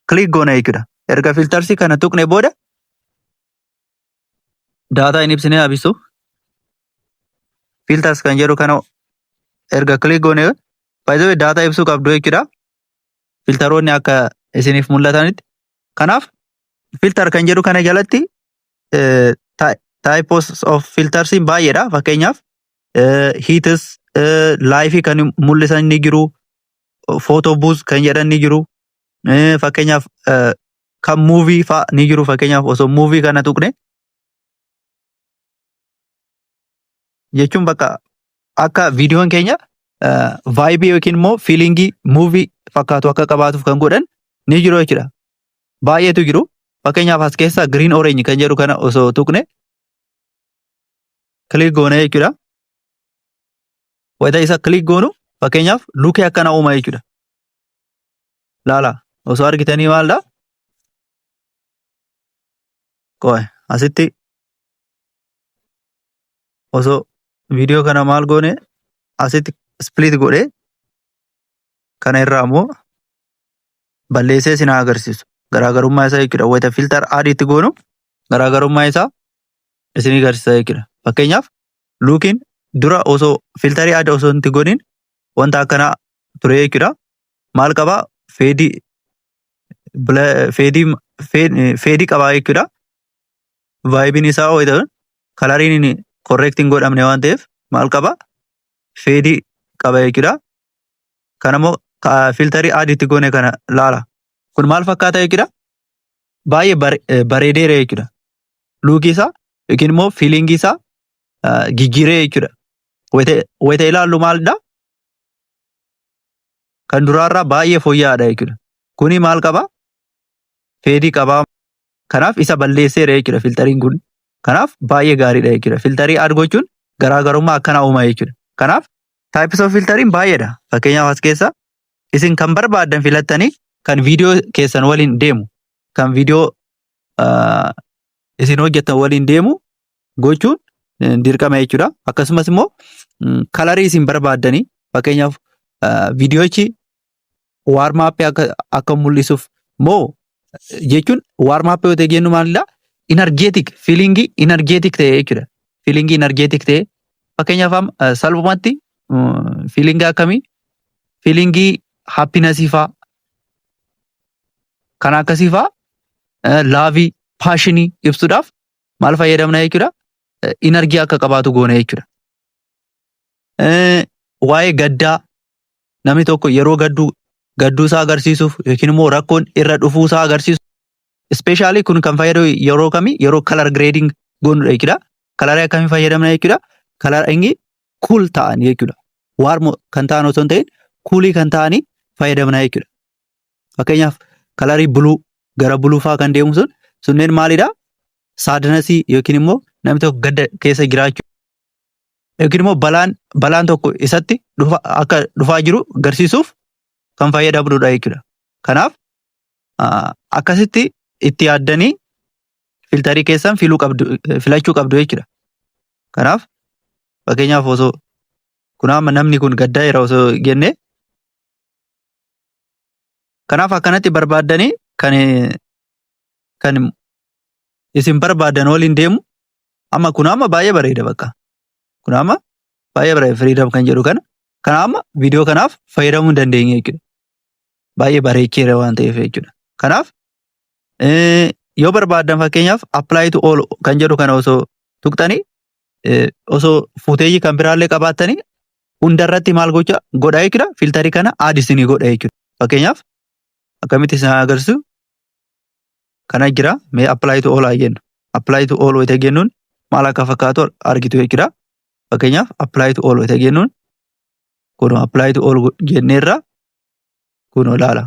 click goona jechuudha. Erga filtarsii kana tuqne booda daataa hin ibsine abisu. Filters kan jedhu kana erga click goone by the way data ibsuu qabdu jechuudha. Filtaroonni akka isiniif mul'atanitti. Kanaaf filter kan jedhu kana jalatti types of filters baay'eedha. Fakkeenyaaf heats, live kan mul'isan ni jiru, photo boost kan jedhan ni jiru. Fakkeenyaaf kan movie fa'a ni jiru. Fakkeenyaaf osoo movie kana tuqne jechuun bakka akka viidiyoon keenya vibe yookiin immoo feelingii movie fakkaatu akka qabaatuuf kan godhan ni jiru jechuudha. Baay'eetu jiru. Fakkeenyaaf as keessa green orange kan jedhu kana osoo tuqne click goone jechuudha. Wayita isa click goonu fakkeenyaaf luukii akkana uuma jechuudha. Laala osoo argitanii maalidha? Qo'e asitti osoo viidiyoo kana maal goone asitti split godhee kana irraa immoo balleessee isin agarsiisu garaagarummaa isaa jechuudha. Wayita filter add itti goonu garaagarummaa isaa isinii agarsiisa jechuudha. Fakkeenyaaf luukiin dura osoo filtarii adda osoo hin godhin wanta akkanaa ture jechuudha. Maal qabaa? Feedii qabaa jechuudha. Vaayibiin isaa ho'i ta'u kalariin korreektii hin godhamne waan ta'eef maal qabaa? Feedii qaba jechuudha. Kanammoo filtarii adiitti goone kana laala. Kun maal fakkaata jechuudha? Baay'ee bareedeera jechuudha. Luukii isaa yookiin immoo fiilingii isaa jijjiiree jechuudha. Wayita ilaallu maalidha? Kan duraarraa baay'ee fooyya'aadha jechuudha. Kuni maal qabaa? Feedii qabaa. Kanaaf isa balleesseera jechuudha filtariin kun. Kanaaf baay'ee gaariidha jechuudha. Filtarii aad gochuun garaagarummaa akkanaa uuma jechuudha. Kanaaf types of filtariin baay'eedha. Fakkeenyaaf as keessa isin kan barbaaddan filattanii kan viidiyoo keessan waliin deemu, kan viidiyoo isin hojjettan waliin deemu gochuun dirqama jechuudha. Akkasumas immoo kalarii isin barbaaddanii fakkeenyaaf viidiyoochi waarmaappii akka mul'isuuf moo jechuun waarmaappii yoo ta'e jennu maalidha? Energeetik, fiilingii energeetik ta'e jechuudha. Fiilingii energeetik ta'e fakkeenyaaf salphumatti fiilingii akkamii? Fiilingii happinasii fa'aa kan akkasii fa'aa laavii, paashinii ibsuudhaaf maal fayyadamna jechuudha? Energii akka qabaatu goona jechuudha. Waa'ee gaddaa namni tokko yeroo gadduu isaa agarsiisuuf yookiin immoo rakkoon irra dhufuu isaa agarsiisu. Ispeeshaalii kun kan fayyadu yeroo kamii? Yeroo kalar gireediing goonudha jechuudha. Kalarii akkamii fayyadamna jechuudha? Kalarii kuul ta'an jechuudha. Waarmo kan ta'an osoo hin ta'in kuulii kan ta'anii fayyadamna jechuudha. Fakkeenyaaf kalarii buluu gara buluu fa'aa kan deemu sunneen maalidha? Saadnasii yookiin immoo namni tokko gadda keessa jiraachuu yookiin immoo balaan tokko isatti akka dhufaa jiru agarsiisuuf kan fayyadamnudha jechuudha. Kanaaf akkasitti itti yaaddanii filtarii keessan filachuu qabdu jechuudha. Kanaaf fakkeenyaaf osoo kun amma namni kun gaddaa jira osoo jenne kanaaf akkanatti barbaaddanii kan isin barbaadan waliin deemu amma kun amma baay'ee bareeda bakka. Kun amma baay'ee bareeda freedom kan jedhu kana amma viidiyoo kanaaf fayyadamuu dandeenya jechuudha. Baay'ee bareecheera waan ta'eef jechuudha. Kanaaf yoo barbaadan fakkeenyaaf apply to all kan jedhu kana osoo tuqxanii osoo fuuteejii kan biraallee qabaattanii hundarratti maal godha jechuudha? Filtarii kana aadisinii godha jechuudha. Fakkeenyaaf akkamitti isin agarsiisu kana jira mee apply to all haa jennu. Apply to all wayita jennuun maal akka fakkaatu argitu jechuudha. Fakkeenyaaf apply to all wayita jennuun kun apply to all jenneerra kun ilaala.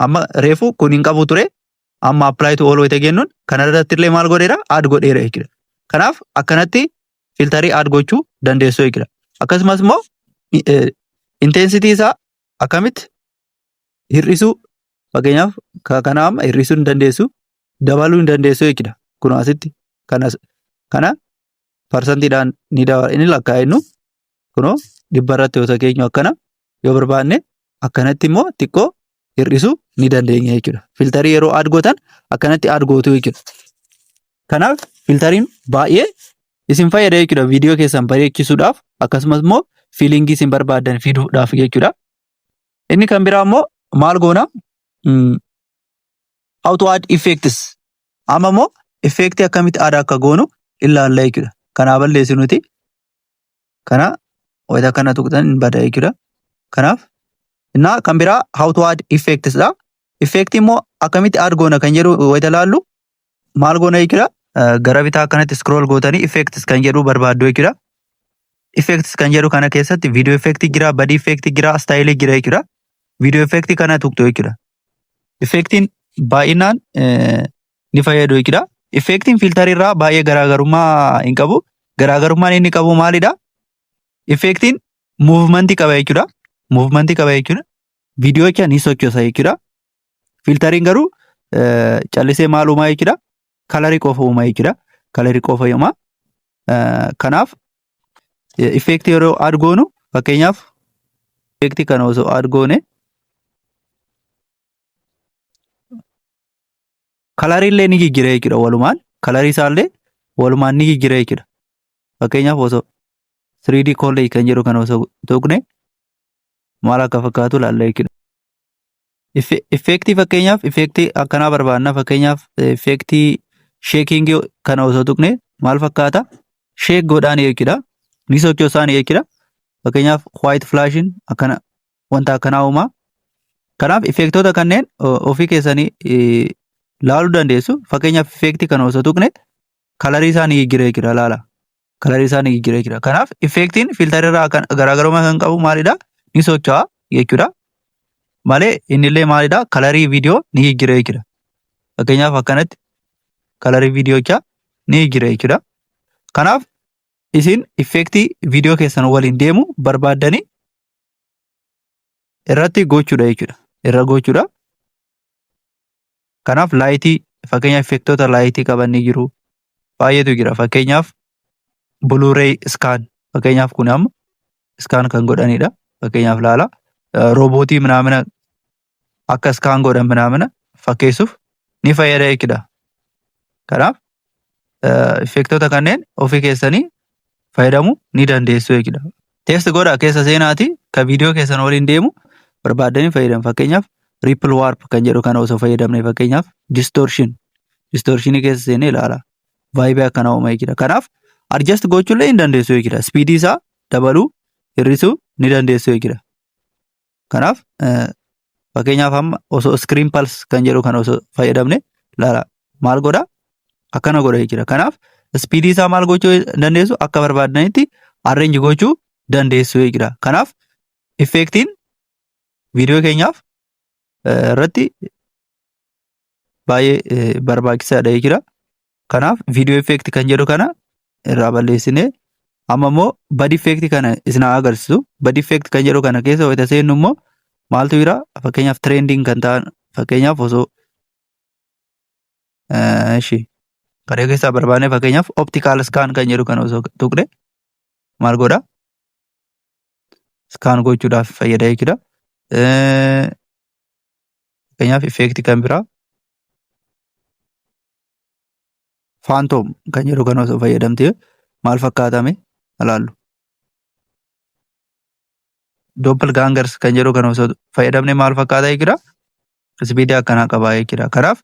Amma reefu kun hin qabu ture amma apply to all wayita jennuun kanarratti illee maal godheera? Aad godheera jechuudha. Kanaaf akkanatti filtarii aad gochuu dandeessu jechuudha. Akkasumas immoo intensity isaa akkamitti hir'isuu fakkeenyaaf kana amma hir'isuu hin dandeessu dabaluu hin dandeessu jechuudha. Kun asitti kana parsantiidhaan inni lakkaa'innu kunoo 100 yoo keenyu akkana yoo barbaanne akkanatti immoo xiqqoo hir'isuu ni dandeenya jechuudha. Filtarii yeroo aad gootan akkanatti aad gootu jechuudha. Kanaaf filtariin baay'ee isin fayyada jechuudha viidiyoo keessan bareechisuudhaaf akkasumas immoo fiilingii isin barbaadan fiduudhaaf jechuudha. Inni kan biraa immoo maal goona? How to add effects. Amma immoo effectii akkamitti aad akka goonu ilaalla jechuudha. Kanaa balleessu nuti. Kana wayita kana tuqxan hin bada jechuudha. Kanaaf innaa kan biraa how to add effects dha. Effectii immoo akkamitti aad goona kan jedhu wayita ilaallu maal goona jechuudha? Gara bitaa akkanatti scroll gootanii effects kan jedhu barbaaddu jechuudha. Effects kan jedhu kana keessatti video effectii jira, body effectii jira, style jira jechuudha. Video effectii kana tuqxu jechuudha. Effectiin baay'inaan ni fayyadu jechuudha. Effectiin filtarii irraa baay'ee garaagarummaa hin qabu. Garaagarummaan inni qabu maalidha? Effectiin movementii qaba jechuudha. Movementii qaba jechuudha. Viidiyoocha ni sochoosa jechuudha. Filtariin garuu callisee maal uumaa jechuudha? Kalarii qofa uumaa jechuudha. Kalarii qofa uumaa. Kanaaf effectii yeroo aad goonu fakkeenyaaf effectii kana osoo aad goone kalarii illee ni jijjiira jechuudha walumaan. Kalarii isaallee walumaan ni jijjiira jechuudha. Fakkeenyaaf osoo 3D collage kan jedhu kana osoo tuqne maal akka fakkaatu ilaalla jechuudha. Effektii fakkeenyaaf effektii akkanaa barbaadna. Fakkeenyaaf effektii sheekingii kana osoo tuqne maal fakkaata? Sheek godhaan jechuudha. Ni sochoosaan jechuudha. Fakkeenyaaf white flashin akkana wanta akkanaa uumaa. Kanaaf effektoota kanneen ofii keessanii ilaaluu dandeessu. Fakkeenyaaf effektii kana osoo tuqne kalarii isaa ni jijjiira jechuudha. Ilaala. Kalarii isaa ni jijjiira jechuudha. Kanaaf effektiin filtarirraa garaagarummaa kan qabu maalidha? Ni socho'a jechuudha. Malee innillee maalidha? Kalarii viidiyoo ni jijjiira jechuudha. Fakkeenyaaf akkanatti kalarii viidiyoocha ni jijjiira jechuudha. Kanaaf isin effektii viidiyoo keessan waliin deemu barbaaddanii irratti gochuudha jechuudha. Irra gochuudha. Kanaaf laayitii fakkeenyaaf effektoota laayitii qaban ni jiru. Baay'eetu jira. Fakkeenyaaf buluuree iskaan fakkeenyaaf kun amma iskaan kan godhanidha. Fakkeenyaaf laala roobootii minaamina akka iskaan godhan minaamina fakkeessuuf ni fayyada jechuudha. Kanaaf effektoota kanneen ofii keessanii fayyadamuu ni dandeessu jechuudha. Teekst godhaa keessa seenaati kan viidiyoo keessan waliin deemu barbaaddanii fayyadamu. Fakkeenyaaf ripple warp kan jedhu kana osoo fayyadamne fakkeenyaaf distortionii keessa seenee ilaala. Vaayibii akkana uuma jechuudha. Kanaaf adjust gochuullee ni dandeessu jechuudha. Speedii isaa dabaluu hir'isuu ni dandeessu jechuudha. Kanaaf fakkeenyaaf amma osoo screen pulse kan jedhu kana osoo fayyadamne ilaala. Maal godha? Akkana godha jechuudha. Kanaaf speedii isaa maal gochuu dandeessu? Akka barbaaddanitti arrange gochuu dandeessu jechuudha. Kanaaf effektiin viidiyoo keenyaaf irratti baay'ee barbaachisaadha jechuudha. Kanaaf viidiyoo effektii kan jedhu kana irraa balleessinee amma immoo bad effektii kana isin agarsiisu. Bad effektii kan jedhu kana keessa wayita seennu immoo maaltu jira? Fakkeenyaaf trending kan ta'an fakkeenyaaf osoo karee keessaa barbaadne fakkeenyaaf optical scan kan jedhu kana osoo tuqne maal godha? Scan gochuudhaaf fayyada jechuudha. Fakkeenyaaf effektii kan biraa Phantom kan jedhu kana osoo fayyadamte maal fakkaatame ilaallu. Doppelgangers kan jedhu kana osoo fayyadamne maal fakkaata jechuudha? Speedii akkanaa qabaa jechuudha. Kanaaf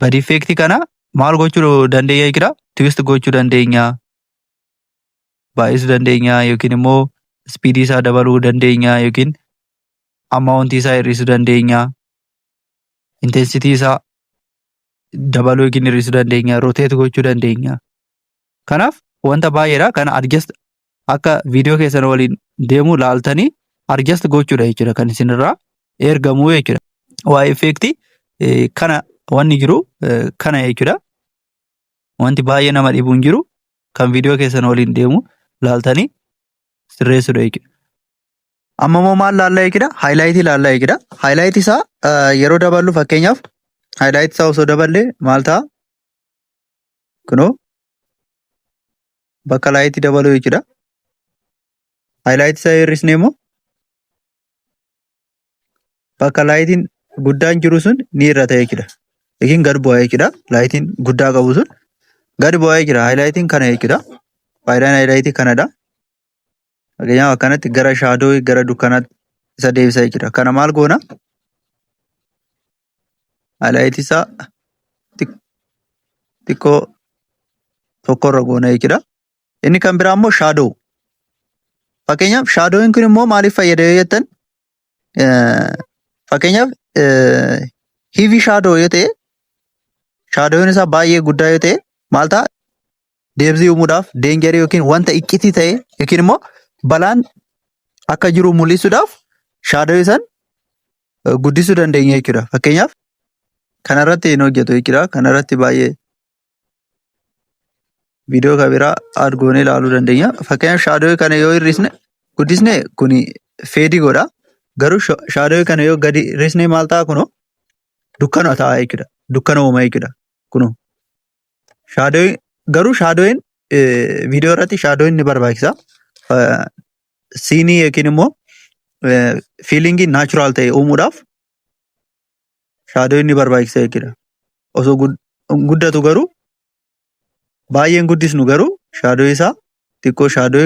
bad effektii kana maal gochuu dandeenya jechuudha? Twist gochuu dandeenya. Baay'isuu dandeenya yookiin immoo speedii isaa dabaluu dandeenya yookiin ammaawuntii isaa hir'isuu dandeenya. Intensitii isaa dabaluu yookiin hir'isuu dandeenya. Rotate gochuu dandeenya. Kanaaf wanta baay'eedha. Kana adjust akka viidiyoo keessan waliin deemu laaltanii adjust gochuudha jechuudha kan isinirraa ergamu jechuudha. Waa'ee effektii kana wanni jiru kana jechuudha. Wanti baay'ee nama dhibu hin jiru kan viidiyoo keessan waliin deemu laaltanii sirreessuudha jechuudha. Amma immoo maal laallaa jechuudha? Haayilaaytii laallaa jechuudha. Haayilaaytii isaa yeroo daballu fakkeenyaaf haayilaaytii isaa osoo daballee maal ta'a? Kunoo bakka laayitii dabaluu jechuudha. Haayilaaytii isaa hir'isne immoo bakka laayitiin guddaan jiru sun ni hir'ata jechuudha. Yookiin gad bu'aa jechuudha. Laayitiin guddaa qabu sun gad bu'aa jechuudha. Haayilaaytiin kana jechuudha. Faayidaan haayilaaytii kanadha. Fakkeenyaaf akkanatti gara shaadoo gara dukkanaatti isa deebisa jechuudha. Kana maal goona? Haayilaaytii isaa xiqqoo tokkorra goona jechuudha. Inni kan biraa immoo shaadoo. Fakkeenyaaf shaadooin kun immoo maaliif fayyada yoo jettan? Fakkeenyaaf heavy shaadoo yoo ta'e shaadooin isaa baay'ee guddaa yoo ta'e maal ta'a? Deebisii uumuudhaaf deenjarii yookiin wanta iccitii ta'e yookiin immoo balaan akka jiru mul'isuudhaaf shaadoo isaan guddisuu dandeenya jechuudha. Fakkeenyaaf kanarratti hin hojjetu jechuudha. Kanarratti baay'ee viidiyoo kabiraa argoonee ilaaluu dandeenya. Fakkeenyaaf shaadoo kana yoo hir'isne guddisne kun feedii godha. Garuu shaadoo kana yoo gadi hir'isne maal ta'a kunoo? Dukkana ta'a jechuudha. Dukkana uuma jechuudha. Kunoo shaadoo garuu shaadooin viidiyoo irratti shaadooin ni barbaachisa. Siinii yookiin immoo fiilingii naachuraal ta'e uumuudhaaf shaadooin ni barbaachisa jechuudha. Osoo guddatu garuu baay'een guddisnu garuu shaadoo isaa xiqqoo shaadoo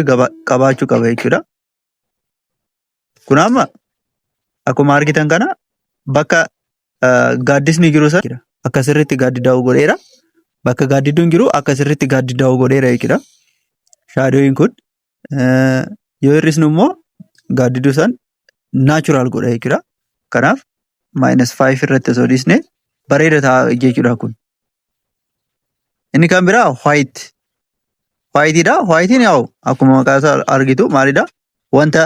qabaachuu qaba jechuudha. Kun amma akkuma argitan kana bakka gaaddisni jiru sana akka sirriitti gaaddidaa'u godheera. Bakka gaaddidduun jiru akka sirriitti gaaddidaa'u godheera jechuudha. Shaadooyin kun yoo hir'isnu immoo gaaddiduu san naachuraal godha jechuudha. Kanaaf -5 irratti osoo dhiisne bareeda ta'a jechuudha kun. Inni kan biraa waayitiidha. Waayitiin yaa'u akkuma maqaa isaa argitu maalidha? Wanta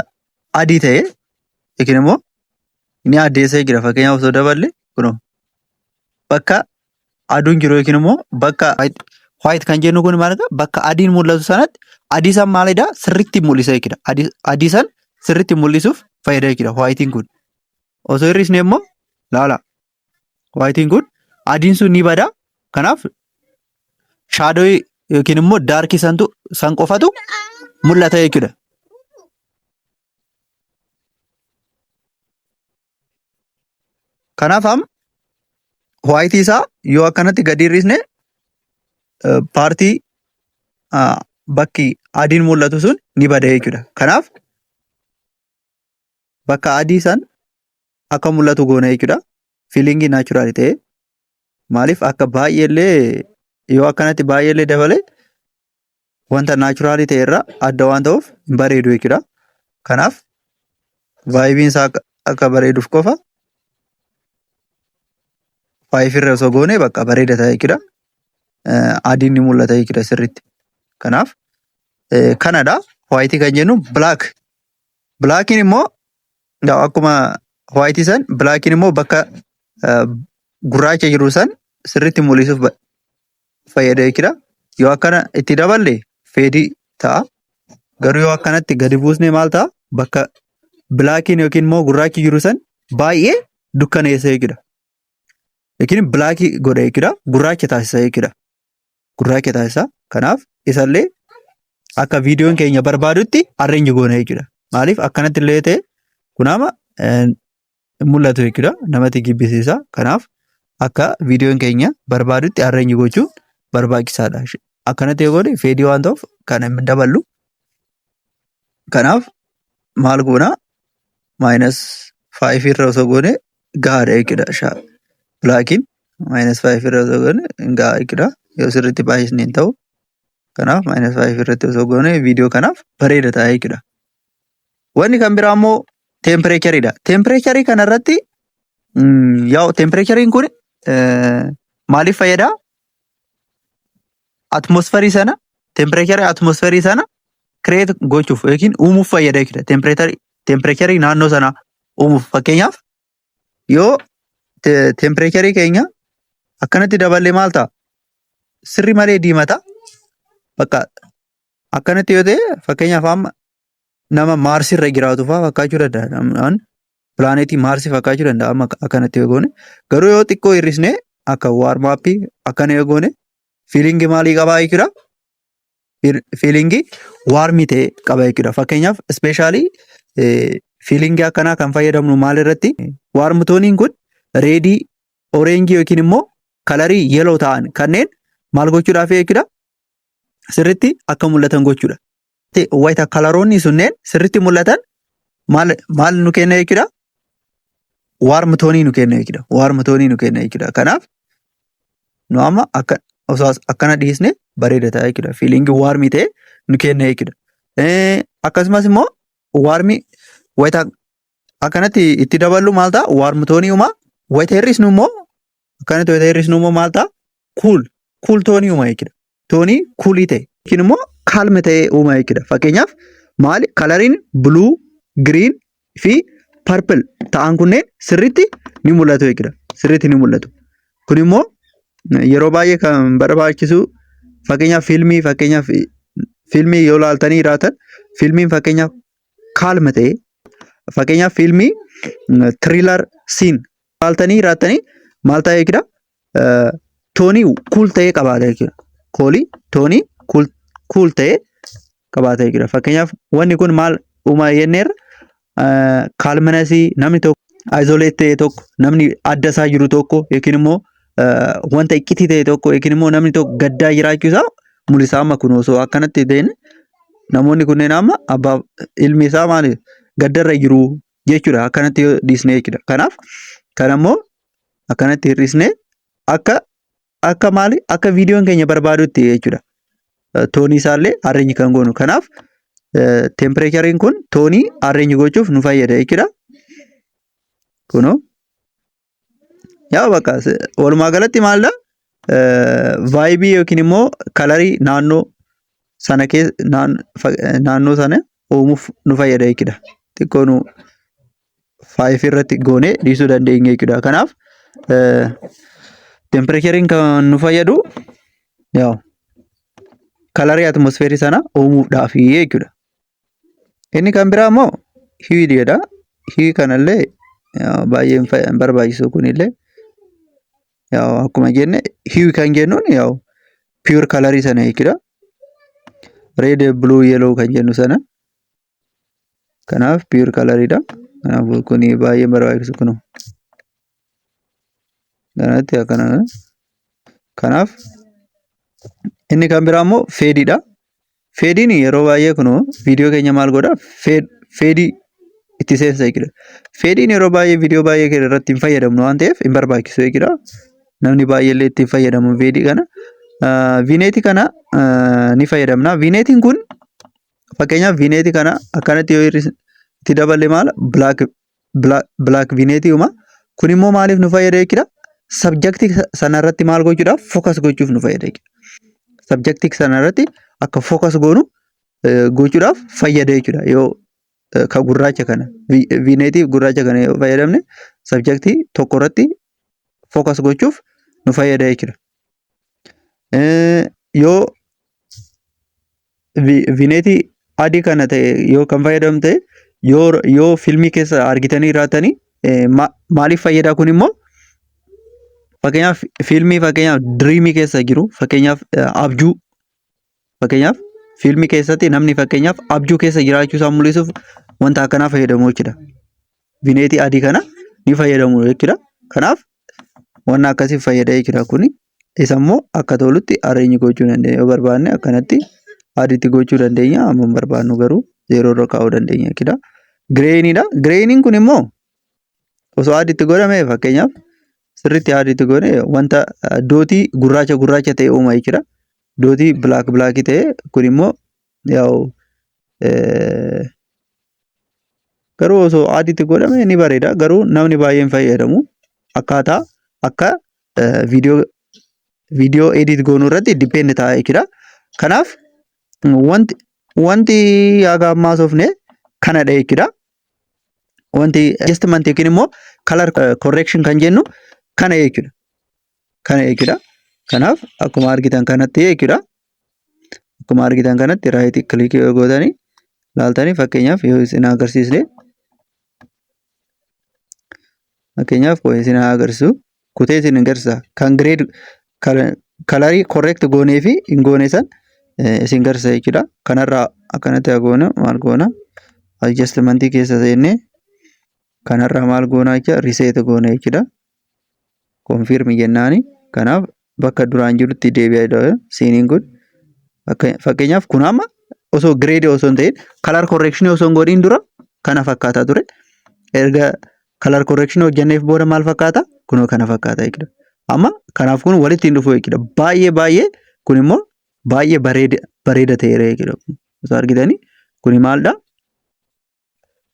adii ta'e yookiin immoo inni addeessee jira. Fakkeenyaaf osoo daballe kunoo bakka aduun jiru yookiin immoo bakka waayit kan jennu kun maalidha? Bakka adiin mul'atu sanatti adii san maalidha? Sirriitti mul'isa jechuudha. Adii san sirriitti mul'isuuf fayyada jechuudha waayitiin kun. Osoo hir'isne immoo laala. Waayitiin kun adiin sun ni bada. Kanaaf shaadoo yookiin immoo daarkii san qofatu mul'ata jechuudha. Kanaaf waayitii isaa yoo akkanatti gadi hir'isne paartii bakki adiin mul'atu sun ni bada jechuudha. Kanaaf bakka adii san akka mul'atu goona jechuudha. Fiilingii naachuraali ta'e maaliif akka baay'eellee yoo akkanatti baay'eellee dabale wanta naachuraali ta'e irraa adda waan ta'uuf hin bareedu jechuudha. Kanaaf vaayibiin isaa akka bareeduuf qofa 5 irra osoo goone bakka bareeda ta'a jechuudha. Adiin ni mul'ata jechuudha sirriitti. Kanaaf kanadha. Waayitii kan jennu black. Blackiin immoo akkuma waayitii san blackiin immoo bakka gurraacha jiru san sirriitti mul'isuuf fayyada jechuudha. Yoo akkana itti daballe feedii ta'a. Garuu yoo akkanatti gadi buusne maal ta'a? Bakka blackiin yookiin immoo gurraachi jiru san baay'ee dukkaneessa jechuudha. Yookiin blackii godha jechuudha. Gurraacha taasisa jechuudha. Gurraacha taasisa. Kanaaf isallee akka viidiyoon keenya barbaadutti arreenji goona jechuudha. Maaliif akkanatti illee ta'e kun amma mul'atu jechuudha. Namatti jibbisiisa. Kanaaf akka viidiyoon keenya barbaadutti arreenji gochuun barbaachisaadha. Akkanatti yoo godhe feedii waan ta'uuf kan hin daballu. Kanaaf maal goona? -5 irra osoo goone gahaadha jechuudha. Blackiin -5 irra osoo goone gahaa jechuudha. Yoo sirriitti baay'isne hin ta'u. Kanaaf -5 irratti osoo goone viidiyoo kanaaf bareeda ta'a jechuudha. Wanni kan biraa immoo teempireechariidha. Teempireecharii kanarratti teempireechariin kun maaliif fayyada? Atmosferii sana teempireecharii atmosferii sana kireet gochuuf yookiin uumuuf fayyada jechuudha. Teempireecharii naannoo sana uumuuf fakkeenyaaf yoo teempireecharii keenya akkanatti daballee maal ta'a? Sirri malee diimata. Bakka akkanatti yoo ta'e fakkeenyaaf amma nama Maarsii irra jiraatu fa'aa fakkaachuu danda'a. Pilaaneetii Maarsii fakkaachuu danda'a amma akkanatti yoo goone. Garuu yoo xiqqoo hir'isne akka waarmaappii akkana yoo goone fiilingii maalii qabaa jechuudha? Fiilingii waarmii ta'e qaba jechuudha. Fakkeenyaaf ispeeshaalii fiilingii akkanaa kan fayyadamnu maal irratti? Waarmitooniin kun reedii, oreenjii yookiin immoo kalarii yeloo ta'an kanneen maal gochuudhaaf jechuudha? Sirriitti akka mul'atan gochuudha. Wayita kalaroonni sunneen sirriitti mul'atan maal nu kenna jechuudha? Waarmitoonii nu kenna jechuudha. Waarmitoonii nu kenna jechuudha. Kanaaf nu amma akkana dhiisne bareeda ta'a jechuudha. Fiilingii waarmii ta'e nu kenna jechuudha. Akkasumas immoo waarmii wayita akkanatti itti daballu maal ta'a? Waarmitoonii uumaa. Wayita hir'isnu immoo akkanatti wayita hir'isnu immoo maal ta'a? Kuul toonii uumaa jechuudha. Toonii kuulii ta'e yookiin immoo kaalme ta'ee uumaa jechuudha. Fakkeenyaaf maali? Kalariin buluu, giriin fi parpil ta'an kunneen sirriitti ni mul'atu jechuudha. Sirriitti ni mul'atu. Kun immoo yeroo baay'ee kan barbaachisu fakkeenyaaf fiilmii yoo ilaaltanii jiraatan fiilmiin fakkeenyaaf kaalme ta'e fakkeenyaaf fiilmii tiriilar siin ilaaltanii jiraatanii maal ta'e jechuudha? Toonii kuul ta'ee qabaata jechuudha. Toonii kuul ta'ee qabaata jechuudha. Fakkeenyaaf wanni kun maal uumaa jenneerra kaalminasii namni tokko aizoleet ta'e tokko namni adda isaa jiru tokko yookiin immoo wanta iccitii ta'e tokko yookiin immoo namni tokko gaddaa jiraachuusaa mul'isaa amma kun osoo akkanatti ta'in namoonni kunneen amma abbaa ilmi isaa maali gaddarra jiru jechuudha. Akkanatti yoo dhiisnee jechuudha. Kanaaf kan ammoo akkanatti hir'isnee akka maali akka viidiyoon keenya barbaadutti jechuudha. Toonii isaallee arreenyi kan goonu. Kanaaf tempereechariin kun toonii arreenyi gochuuf nu fayyada jechuudha. Kunoo yaa bakka walumaa galatti maalidha vaayibii yookiin immoo kalarii naannoo sana naannoo sana uumuuf nu fayyada jechuudha. Xiqqoo nu 5 irratti goonee dhiisuu dandeenya jechuudha. Kanaaf tempereechariin kan nu fayyadu yaa kalarii atmosfeerii sana uumuudhaaf jechuudha. Inni kan biraa immoo hiwiidha. Hiwii kanallee baay'ee barbaachisu kunillee akkuma jenne hiwii kan jennuun pure kalarii sana jechuudha. Red, blue, yellow kan jennu sana. Kanaaf pure kalariidha. Kanaaf kuni baay'ee barbaachisu kunu. Kanatti akkana. Kanaaf inni kan biraa immoo feediidha. Feediin yeroo baay'ee kunu viidiyoo keenya maal godha? Feedii itti seensa jechuudha. Feediin yeroo baay'ee viidiyoo baay'ee keenya irratti hin fayyadamnu waan ta'eef hin barbaachisu jechuudha. Namni baay'eellee itti fayyadamu feedii kana. Viineetii kana ni fayyadamna. Viineetiin kun fakkeenyaaf viineetii kana akkanatti yoo itti daballe maala black viineetii uuma. Kun immoo maaliif nu fayyada jechuudha? Sabjektii sanarratti maal gochuudhaaf focus gochuuf nu fayyada jechuudha. Sabjektii sanarratti akka focus goonu gochuudhaaf fayyada jechuudha. Yoo ka gurraacha kana viineetii gurraacha kana yoo fayyadamne sabjektii tokko irratti focus gochuuf nu fayyada jechuudha. Yoo viineetii adii kana ta'e yoo kan fayyadamu ta'e yoo filmii keessa argitanii jiraatanii maaliif fayyada kun immoo fakkeenyaaf filmii diriimii keessa jiru fakkeenyaaf abjuu fakkeenyaaf filmii keessatti namni fakkeenyaaf abjuu keessa jiraachuu isaa mul'isuuf wanta akkanaa fayyadamu jechuudha. Viineetii adii kana ni fayyadamu jechuudha. Kanaaf wanna akkasiif fayyada jechuudha kuni. Isa immoo akka tolutti arreenyi gochuu dandeenya. Yoo barbaanne akkanatti adiitti gochuu dandeenya. Amma hin barbaannu garuu 0 irra kaa'uu dandeenya jechuudha. Gireeniidha. Gireeniin kun immoo osoo adiitti godhame fakkeenyaaf sirriitti adiitti godhame wanta dootii gurraacha ta'e uuma jechuudha. Dootii black ta'e kun immoo garuu osoo adiitti godhame ni bareeda. Garuu namni baay'een fayyadamu akkaataa akka viidiyoo edit goonuu irratti dipend ta'a jechuudha. Kanaaf wanti haga ammaa soofne kanadha jechuudha. Wanti adjustment yookiin immoo color correction kan jennu kana jechuudha. Kana jechuudha. Kanaaf akkuma argitan kanatti jechuudha. Akkuma argitan kanatti right click yoo gootanii laaltanii fakkeenyaaf yoo isin agarsiisne fakkeenyaaf yoo isin agarsiisu kutee isin agarsiisa kan grade kalarii correct goonee fi hin goone san isin agarsiisa jechuudha. Kanarraa akkanatti goona maal goona adjustment keessa seenne kanarraa maal goona jecha reset goona jechuudha. Confirm jennaani. Kanaaf bakka duraan jirutti deebi'aa siiniin kun fakkeenyaaf kun amma osoo grade osoo hin ta'in color correction osoo hin godhin dura kana fakkaata ture. Erga color correction hojjenneef booda maal fakkaata? Kunoo kana fakkaata jechuudha. Amma kanaaf kun walitti hin dhufu jechuudha. Baay'ee kun immoo baay'ee bareeda ta'eera jechuudha. Osoo argitanii kun maalidha?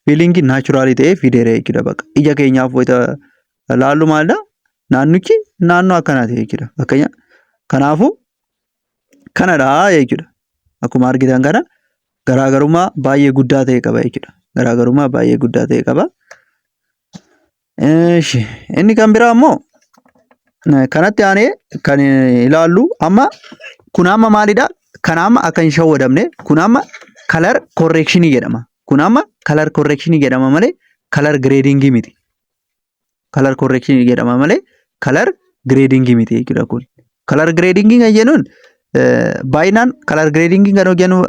Feelingii naachuraalii ta'ee fideera jechuudha. Bakka ija keenyaaf wayita laallu maalidha? Naannichi naannoo akkanaati jechuudha. Fakkeenyaaf kanaafuu kanadha jechuudha. Akkuma argitan kana garaagarummaa baay'ee guddaa ta'e qaba jechuudha. Garaagarummaa baay'ee guddaa ta'e qaba. Inni kan biraa immoo kanatti aanee kan ilaallu amma kun amma maalidha? Kan amma akka hin shawwadamne kun amma color correction jedhama. Kun amma color correction jedhama malee color grading miti. Color correction jedhama malee color grading miti jechuudha kun. Color grading kan jennuun baay'inaan color grading kan hojjennu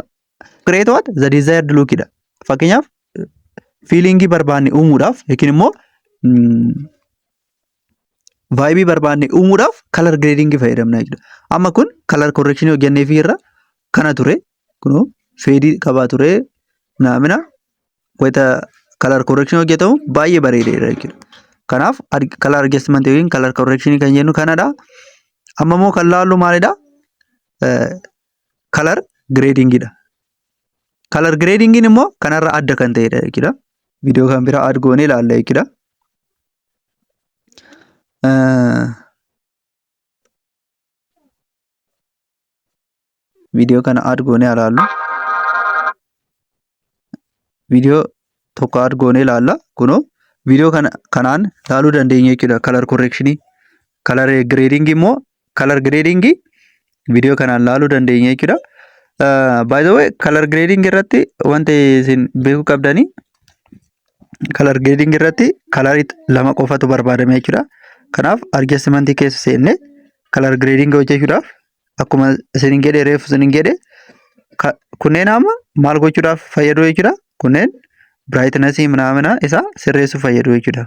create what the desired look dha. Fakkeenyaaf feelingii barbaanne uumuudhaaf yookiin immoo vibe barbaanne uumuudhaaf color grading fayyadamna jechuudha. Amma kun color correction hojjenneef irra kana ture. Kunoo feedii qabaa ture naamina wayita kalar correction hojjetamu baay'ee bareedeera jechuudha. Kanaaf kalar adjustment yookiin kalar correction kan jennu kanadha. Amma immoo kan laallu maalidha? Kalar gradingidha. Kalar gradingiin immoo kanarraa adda kan ta'edha jechuudha. Viidiyoo kan biraa add goonee ilaalla jechuudha. Viidiyoo kana add goonee ilaallu. Viidiyoo tokko add goonee ilaalla. Kunoo viidiyoo kanaan ilaaluu dandeenya jechuudha. Kalar correction, kalar grading immoo kalar grading viidiyoo kanaan ilaaluu dandeenya jechuudha. By the way, kalar grading irratti wanti isin beekuu qabdanii kalar grading irratti kalarii lama qofatu barbaadame jechuudha. Kanaaf adjustment keessa seenne kalar grading hojjechuudhaaf akkuma isin jedhe reef isin jedhe kunneen amma maal gochuudhaaf fayyadu jechuudha. Kunneen brightness ምናምና isaa sirreessuuf fayyadu jechuudha.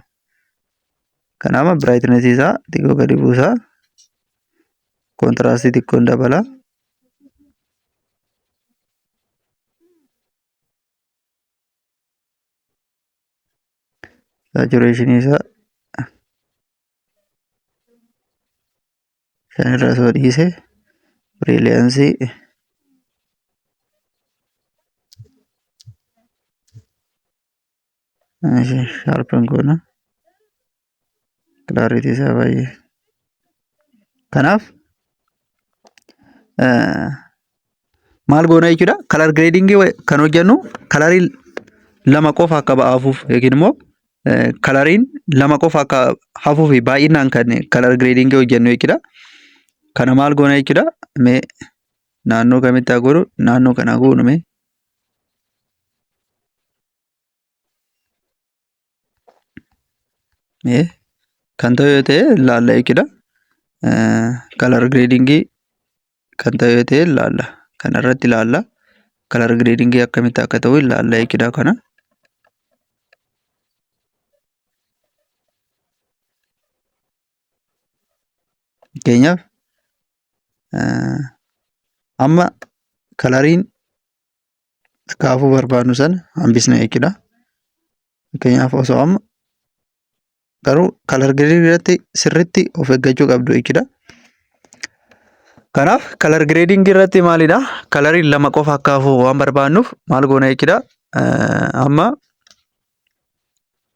Kanaaf brightness isaa xiqqoo gadi buusaa, contrast xiqqoon dabala. Saturation isa shanirra soo dhiise, brilliance sharpen goona, clarity isaa baay'ee. Kanaaf maal goona jechuudha. Kalar grading kan hojjennu kalarii lama qofa akka ba'aafuuf yookiin immoo kalariin lama qofa akka hafuuf baay'inaan kan kalar grading hojjennu jechuudha. Kana maal goona jechuudha. Mee naannoo kamitti haa godhu? Naannoo kana goonu mee. Kan ta'u yoo ta'e ilaalla jechuudha. Kalar grading kan ta'u yoo ta'e ilaalla. Kanarratti ilaalla. Kalar grading akkamitti akka ta'u ilaalla jechuudha kana. Fakkeenyaaf amma kalariin kaafuu barbaadnu sana hambisna jechuudha. Fakkeenyaaf osoo amma garuu kalar grading irratti sirriitti of eeggachuu qabdu jechuudha. Kanaaf kalar grading irratti maalidha? Kalariin lama qofa akka hafu waan barbaadnuuf maal goona jechuudha. Amma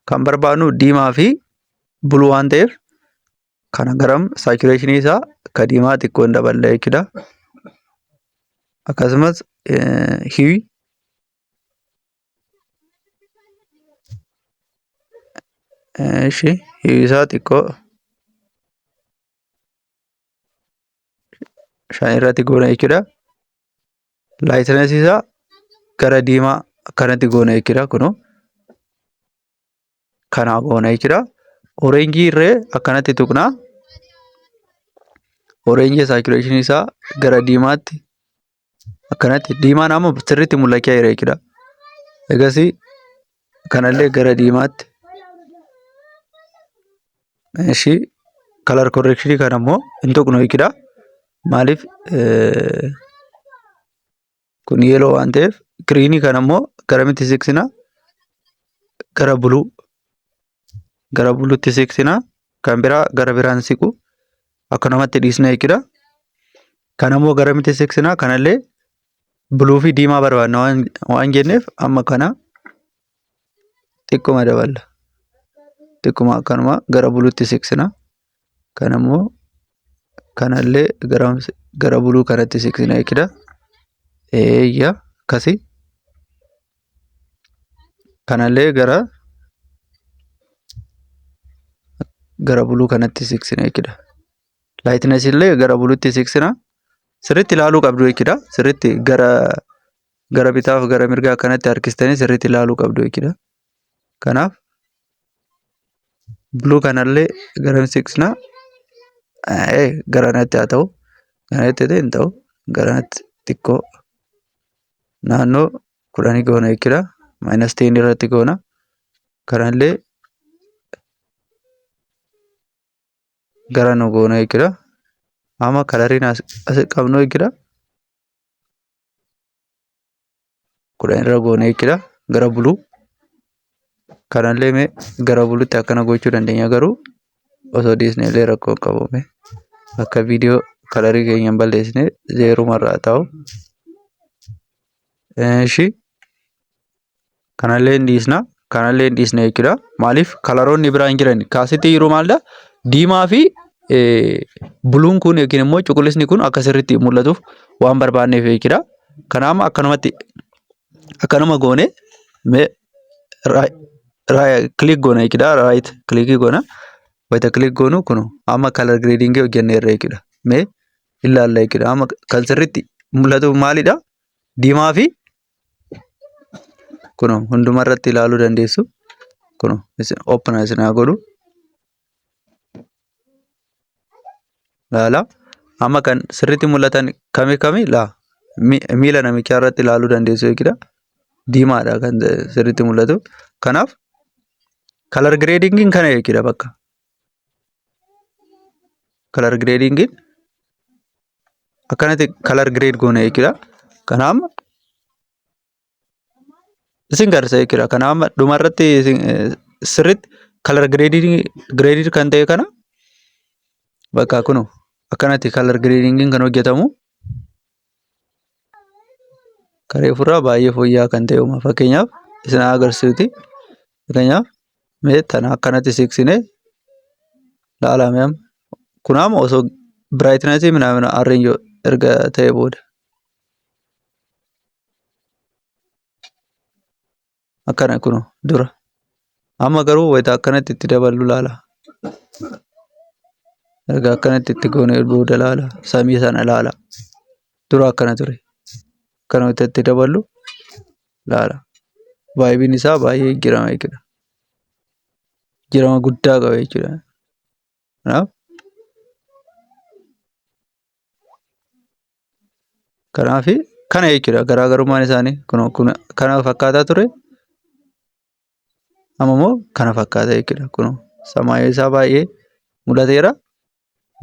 kan barbaadnu diimaa fi buluu waan ta'eef kana garam saturation isaa ka diimaa xiqqoon daballa jechuudha. Akkasumas hiwi hiwi isaa xiqqoo shan irratti goona jechuudha. Lightness isaa gara diimaa akkanatti goona jechuudha. Kunoo kana goona jechuudha. Orange irree akkanatti tuqnaa. Orange saturation isaa gara diimaatti akkanatti diimaan amma sirriitti mul'achaa jira jechuudha. Egasii kanallee gara diimaatti. Kalar correction kana immoo hin tuqnu jechuudha. Maaliif kun yellow waan ta'eef green kana immoo garamitti siqsina? Gara buluutti siqsina. Kan biraa gara biraan siqu akkanumatti dhiisna jechuudha. Kana immoo garamitti siqsina? Kanallee buluu fi diimaa barbaadna waan jenneef amma kana xiqquma daballa. Xiqquma akkanuma gara buluutti siqsina. Kana immoo kanallee gara buluu kanatti siqsina jechuudha. Akkasii kanallee gara buluu kanatti siqsina jechuudha. Lightness illee gara buluutti siqsina. Sirriitti ilaaluu qabdu jechuudha. Sirriitti gara bitaaf gara mirgaa kanatti harkistanii sirriitti ilaaluu qabdu jechuudha. Kanaaf buluu kanallee gara siqsina. Garanatti haa ta'u. Garanatti hin ta'u. Garanatti xiqqoo naannoo 10 goona jechuudha. -10 irratti goona. Kanallee gara nu goona jechuudha. Amma kalariin as qabnu jechuudha. kudhan irra goone jechuudha. Gara buluu kanallee mee gara buluutti akkana gochuu dandeenya garuu osoo dhiisne illee rakkoo qabume akka viidiyoo kalarii keenya hin balleessine zeerumarraa ta'u. Ishi kanallee hin dhiisna jechuudha. Maaliif kalaroonni biraa hin jiran kaasitti yeroo maalidha diimaa fi buluun kun yookiin immoo cuqulisni kun akka sirriitti mul'atuuf waan barbaanneef jechuudha. Kanaaf akkanuma goone mee click goona jechuudha. Right click goona. Wayita click goonu kun amma color grading hojjenneerra jechuudha. Mee ilaalla jechuudha. Amma kan sirriitti mul'atu maalidha? Diimaa fi kun hundumarratti ilaaluu dandeessu. Kun open isinaa godhu. Laala amma kan sirriitti mul'atan kami laa miila namichaa irratti ilaaluu dandeessu jechuudha. Diimaadha kan sirriitti mul'atu. Kanaaf color grading kana jechuudha bakka. Color grading akkanatti color grade goona jechuudha. Kanaaf isin garsa jechuudha. Kanaaf dhumarratti sirriitti color grading kan ta'e kana bakka kun akkanatti color grading kan hojjetamu karee furraa baay'ee fooyya'aa kan ta'e uuma. Fakkeenyaaf isin agarsiisuti. Fakkeenyaaf mee tana akkanatti siqsine laalame amma kunaama osoo brightness minamina arrange erga ta'e booda akkana kun dura amma garuu wayita akkanatti itti daballu laala erga akkanatti itti goone booda laala samii sana laala dura akkana ture kana wayita itti daballu laala vibin isaa baay'ee jirama jechuudha. Jirama guddaa qaba jechuudha. Kanaaf kana jechuudha garaagarummaan isaanii kun kana fakkaataa ture amma immoo kana fakkaata jechuudha. Kun samaayii isaa baay'ee mul'ateera.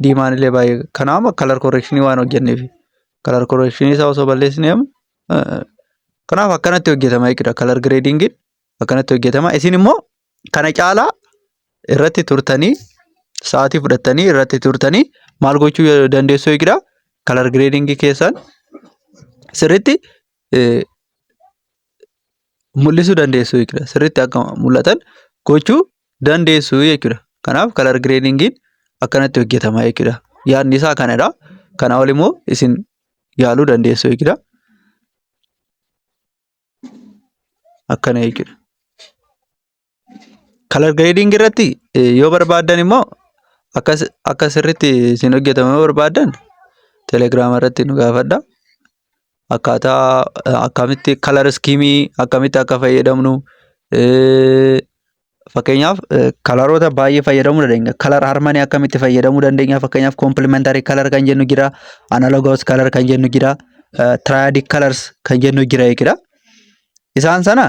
Diimaan illee baay'ee kanaaf color correction waan hojjenneef color correction isaa osoo balleessine kanaaf akkanatti hojjetama jechuudha. Color grading akkanatti hojjetama. Isin immoo kana caalaa irratti turtanii sa'aatii fudhattanii irratti turtanii maal gochuu dandeessu jechuudha. Color grading keessan sirriitti mul'isuu dandeessu jechuudha. Sirriitti akka mul'atan gochuu dandeessu jechuudha. Kanaaf color grading akkanatti hojjetama jechuudha. Yaadni isaa kanadha. Kana ol immoo isin yaaluu dandeessu jechuudha. Akkana jechuudha. Color grading irratti yoo barbaadan immoo akka sirriitti isin hojjetama yoo barbaadan Telegram irratti nu gaafadha. Akkaataa akkamitti color scheme akkamitti akka fayyadamnu fakkeenyaaf kalaroota baay'ee fayyadamuu dandeenya. Color harmony akkamitti fayyadamuu dandeenya. Fakkeenyaaf complementary color kan jennu jira, analogous color kan jennu jira, triadic colors kan jennu jira jechuudha. Isaan sana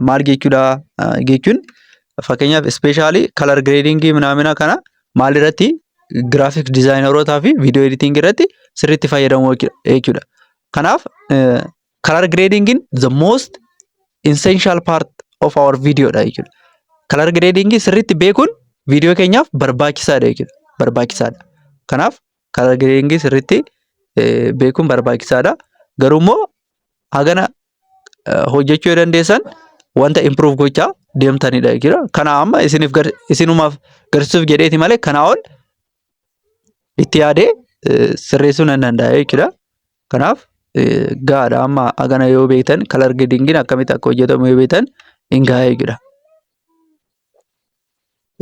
maal jechuudha jechuun fakkeenyaaf especially color grading minamina kana maal irratti graphic designerootaa fi video editing irratti sirriitti fayyadamuu jechuudha. Kanaaf color grading the most essential part of our video dha jechuudha. Color grading sirriitti beekuun video keenyaaf barbaachisaadha jechuudha. Barbaachisaadha. Kanaaf color grading sirriitti beekuun barbaachisaadha. Garuu immoo hagana hojjechuu yoo dandeessan wanta improve gochaa deemtanidha jechuudha. Kana amma isinumaaf garsiisuuf jedheeti malee kana ol itti yaadee sirreessuu nan danda'a jechuudha. Kanaaf gaadha amma hagana yoo beektan color grading akkamitti akka hojjetamu yoo beektan hin gahaa jechuudha.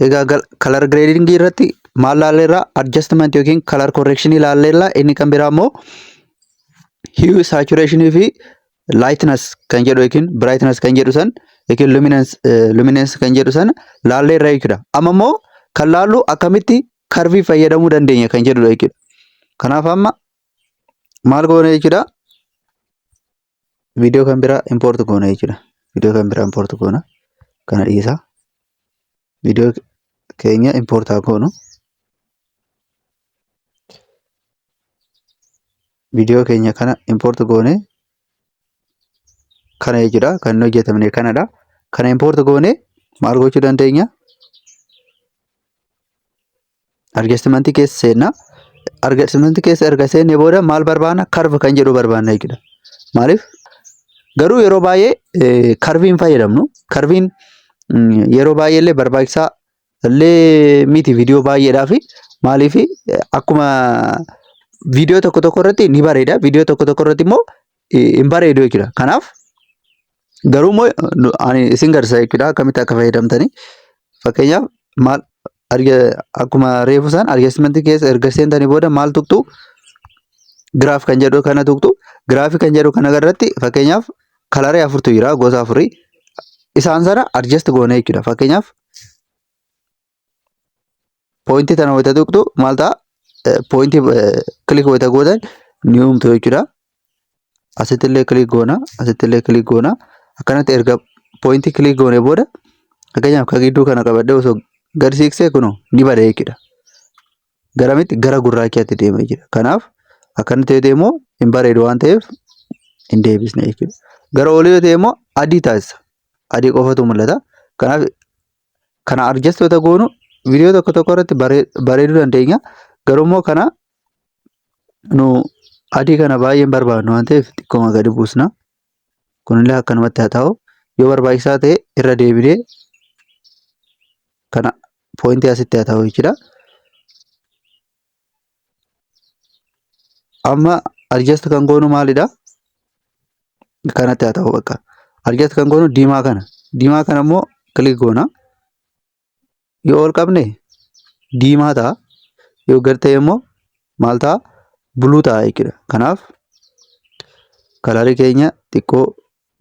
Egaa color grading irratti maal laalleerra adjustment yookiin color correction laalleerra inni kan biraa immoo hue saturation fi lightness kan jedhu yookiin brightness kan jedhu san yookiin luminance kan jedhu san laalleerra jechuudha. Amma immoo kan laallu akkamitti curvii fayyadamuu dandeenya kan jedhudha jechuudha. Kanaaf amma maal goona jechuudha. Video kan biraa import goona jechuudha. Video kan biraa import goona. Kana dhiisa. Video keenya import haa goonu. Video keenya kana import goone kana jechuudha. Kan hin hojjetamne kanadha. Kana import goone maal gochuu dandeenya? Adjustment keessa seenna. Adjustment keessa erga seenne booda maal barbaanna? Curve kan jedhu barbaanna jechuudha. Maaliif? Garuu yeroo baay'ee curvein fayyadamnu. Curvein yeroo baay'ee illee barbaachisaa illee miti viidiyoo baay'eedhaaf. Maaliif akkuma viidiyoo tokko irratti ni bareeda. Viidiyoo tokko irratti immoo hin bareedu jechuudha. Kanaaf garuu immoo ani isin garsiisa jechuudha akkamitti akka fayyadamtanii. Fakkeenyaaf maal akkuma reefu isaan adjustment keessa erga seentanii booda maal tuqxu? Giraaf kan jedhu kana tuqxu. Giraafii kan jedhu kana irratti fakkeenyaaf kalarii afurtu jira, gosa afurii. Isaan sana adjust goone jechuudha. Fakkeenyaaf poointii tana wayita tuqxu maal ta'a? Poointii kilik wayita gootan ni uumtu jechuudha. Asitti illee kilik goona, asitti illee kilik goona. Akkanatti erga poointii kilik goone booda fakkeenyaaf kan gidduu kana qabadde osoo gadi siiqsee kunoo ni bada jechuudha. Garamitti? Gara gurraachaatti deema jechuudha. Kanaaf akkanatti yoo ta'e immoo hin bareedu waan ta'eef hin deebisne jechuudha. Gara olii yoo ta'e immoo adii taasisa. Adii qofatu mul'ata. Kanaaf kana adjust yoo goonu viidiyoo tokko irratti bareeduu dandeenya. Garuu immoo kana nu adii kana baay'ee hin barbaadnu waan ta'eef xiqqooma gadi buusna. Kunillee akkanumatti haa ta'u. Yoo barbaachisaa ta'e irra deebinee kana poointii asitti haa ta'u jechuudha. Amma adjust kan goonu maalidha? Kanatti haa ta'u bakka. Adjust kan goonu diimaa kana. Diimaa kana immoo kilik goona. Yoo ol qabne diimaa ta'a. Yoo gad ta'e immoo maal ta'a? Buluu ta'a jechuudha. Kanaaf kalarii keenya xiqqoo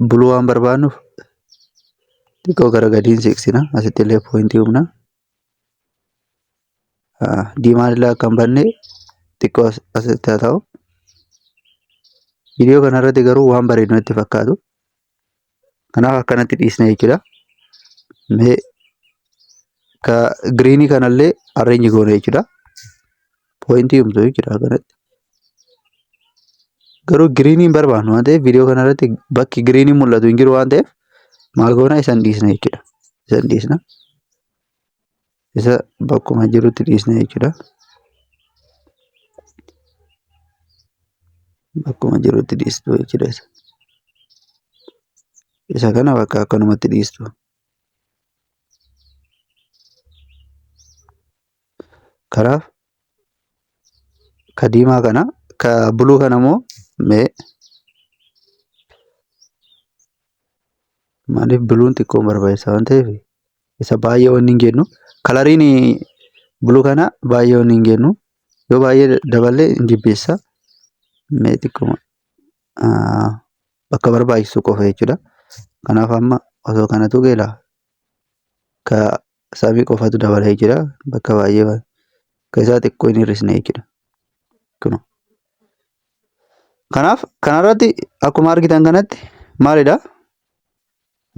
buluu waan barbaannuuf xiqqoo gara gadiin siiqsina. Asitti illee poointii humna. Diimaan illee akka hin banne xiqqoo asitti haa ta'u. Viidiyoo kanarratti garuu waan bareedu natti fakkaatu. Kanaaf akkanatti dhiisna jechuudha. Mee ka giriinii kanallee arreenji goone jechuudha. Poointii humtu jechuudha kanatti. Garuu giriinii hin barbaannu waan ta'eef viidiyoo kanarratti bakki giriinii mul'atu hin jiru waan ta'eef maal goona? Isan dhiisna jechuudha. Isan dhiisna. Isa bakkuma jirutti dhiisna jechuudha. Bakkuma jirutti dhiistu jechuudha isa. Isa kana bakka akkanumatti dhiistu. Kanaaf ka diimaa kana ka buluu kana immoo mee maaliif buluun xiqqoo barbaachisaa waan ta'eef isa baay'ee wanni hin jennu. Kalariin buluu kana baay'ee wanni hin jennu. Yoo baay'ee daballee hin jibbeessa. Mee xiqqoo bakka barbaachisu qofa jechuudha. Kanaaf amma osoo kana tuqeela ka samii qofatu dabala jechuudha. Bakka baay'ee ka isaa xiqqoo hin hir'isne jechuudha. Kanaaf kanarratti akkuma argitan kanatti maalidha?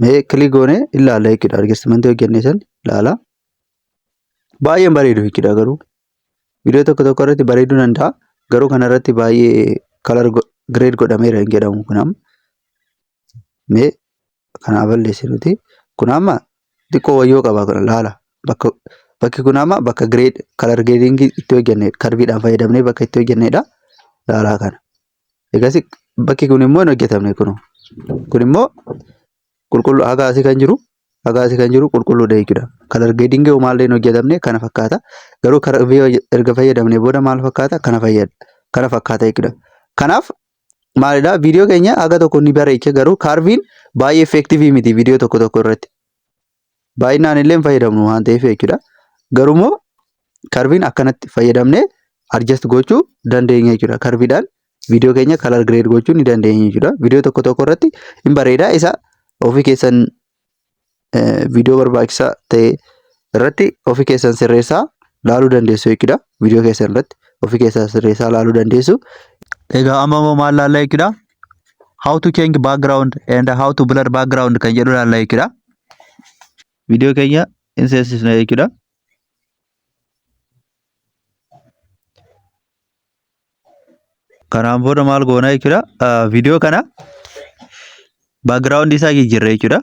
Mee kilik goone ilaalla jechuudha. Adjustmentii hojjennee san ilaala. Baay'een bareedu jechuudha garuu. Viidiyoo tokko irratti bareeduu danda'a. Garuu kanarratti baay'ee kalar gireed godhameera hin jedhamu kun amma. Mee kanaa balleessi nuti. Kun amma xiqqoo wayyoo qaba kun ilaala. Bakki kun amma bakka gireed kalar gireedingii itti hojjennee karbiidhaan fayyadamnee bakka itti hojjenneedha. Ilaalaa kana. Egas bakki kun immoo hin hojjetamne kun. Kun immoo qulqulluu haga asii kan jiru qulqulluudha jechuudha. Kalar gireedingii homaallee hin hojjetamne kana fakkaata. Garuu karbii erga fayyadamne booda maal fakkaata? Kana fakkaata jechuudha. Kanaaf maalidha? Viidiyoo keenya haga tokko ni bareecha garuu karbiin baay'ee effektiivii miti viidiyoo tokko irratti. Baay'inaan illee hin fayyadamnu waan ta'eef jechuudha. Garuu immoo karbiin akkanatti fayyadamnee adjust gochuu dandeenya jechuudha. Karbiidhaan viidiyoo keenya kalar gireed gochuu ni dandeenya jechuudha. Viidiyoo tokko irratti hin bareeda. Isa ofii keessan viidiyoo barbaachisaa ta'e irratti ofii keessan sirreessaa laaluu dandeessu jechuudha. Viidiyoo keessan irratti ofii keessan sirreessaa laaluu dandeessu. Egaa amma immoo maal laallaa jechuudha? How to change background and how to blur background kan jedhu laallaa jechuudha. Viidiyoo keenya hin seensisne jechuudha. Kanaan booda maal goona jechuudha? Viidiyoo kana background isaa jijjiirra jechuudha.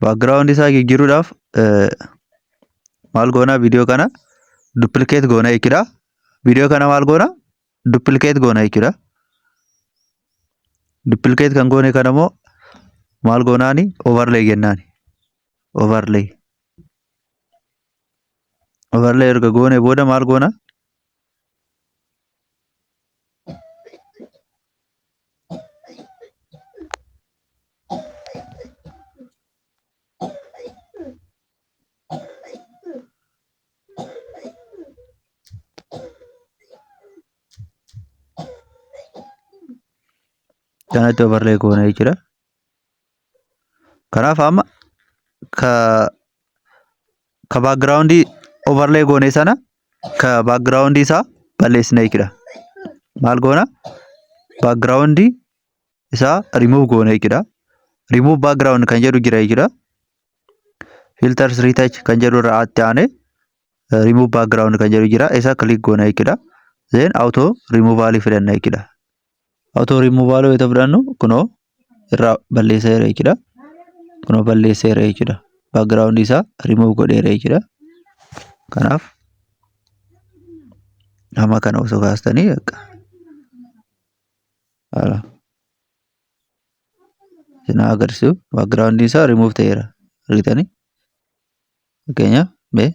Background isaa jijjiiruudhaaf maal goona video kana duplicate goona jechuudha. Video kana maal goona duplicate goona jechuudha. Duplicate kan goone kana immoo maal goonaani overlay jennaani. Overlay erga goone booda maal goona kanatti overlay goona jechuudha. Kanaaf amma ka background overlay goone sana ka background isaa balleessina jechuudha. Maal goona background isaa remove goona jechuudha. Remove background kan jedhu jira jechuudha. Filters retouch kan jedhu irraa itti aanee remove background kan jedhu jira. Isa click goona jechuudha. Then auto removal fidanna jechuudha. Auto removal yoo fudhannu kunoo irraa balleesseera jechuudha. Kunoo balleesseera jechuudha. Background isaa remove godheera jechuudha. Kanaaf amma kana osoo kaastanii akka ala sina agarsiisu background isaa remove ta'eera argitanii fakkeenya be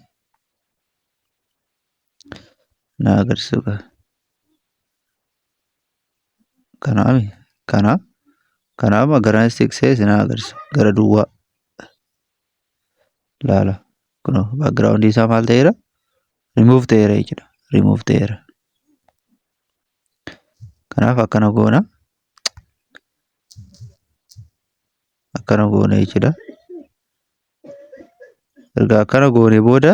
na agarsiisu kanaaf gara siksee sina agarsiisu gara duwwaa laala kuno background isaa maal ta'eera remove ta'eera jechuudha. Remove ta'eera. Kanaaf akkana goona jechuudha. Erga akkana goone booda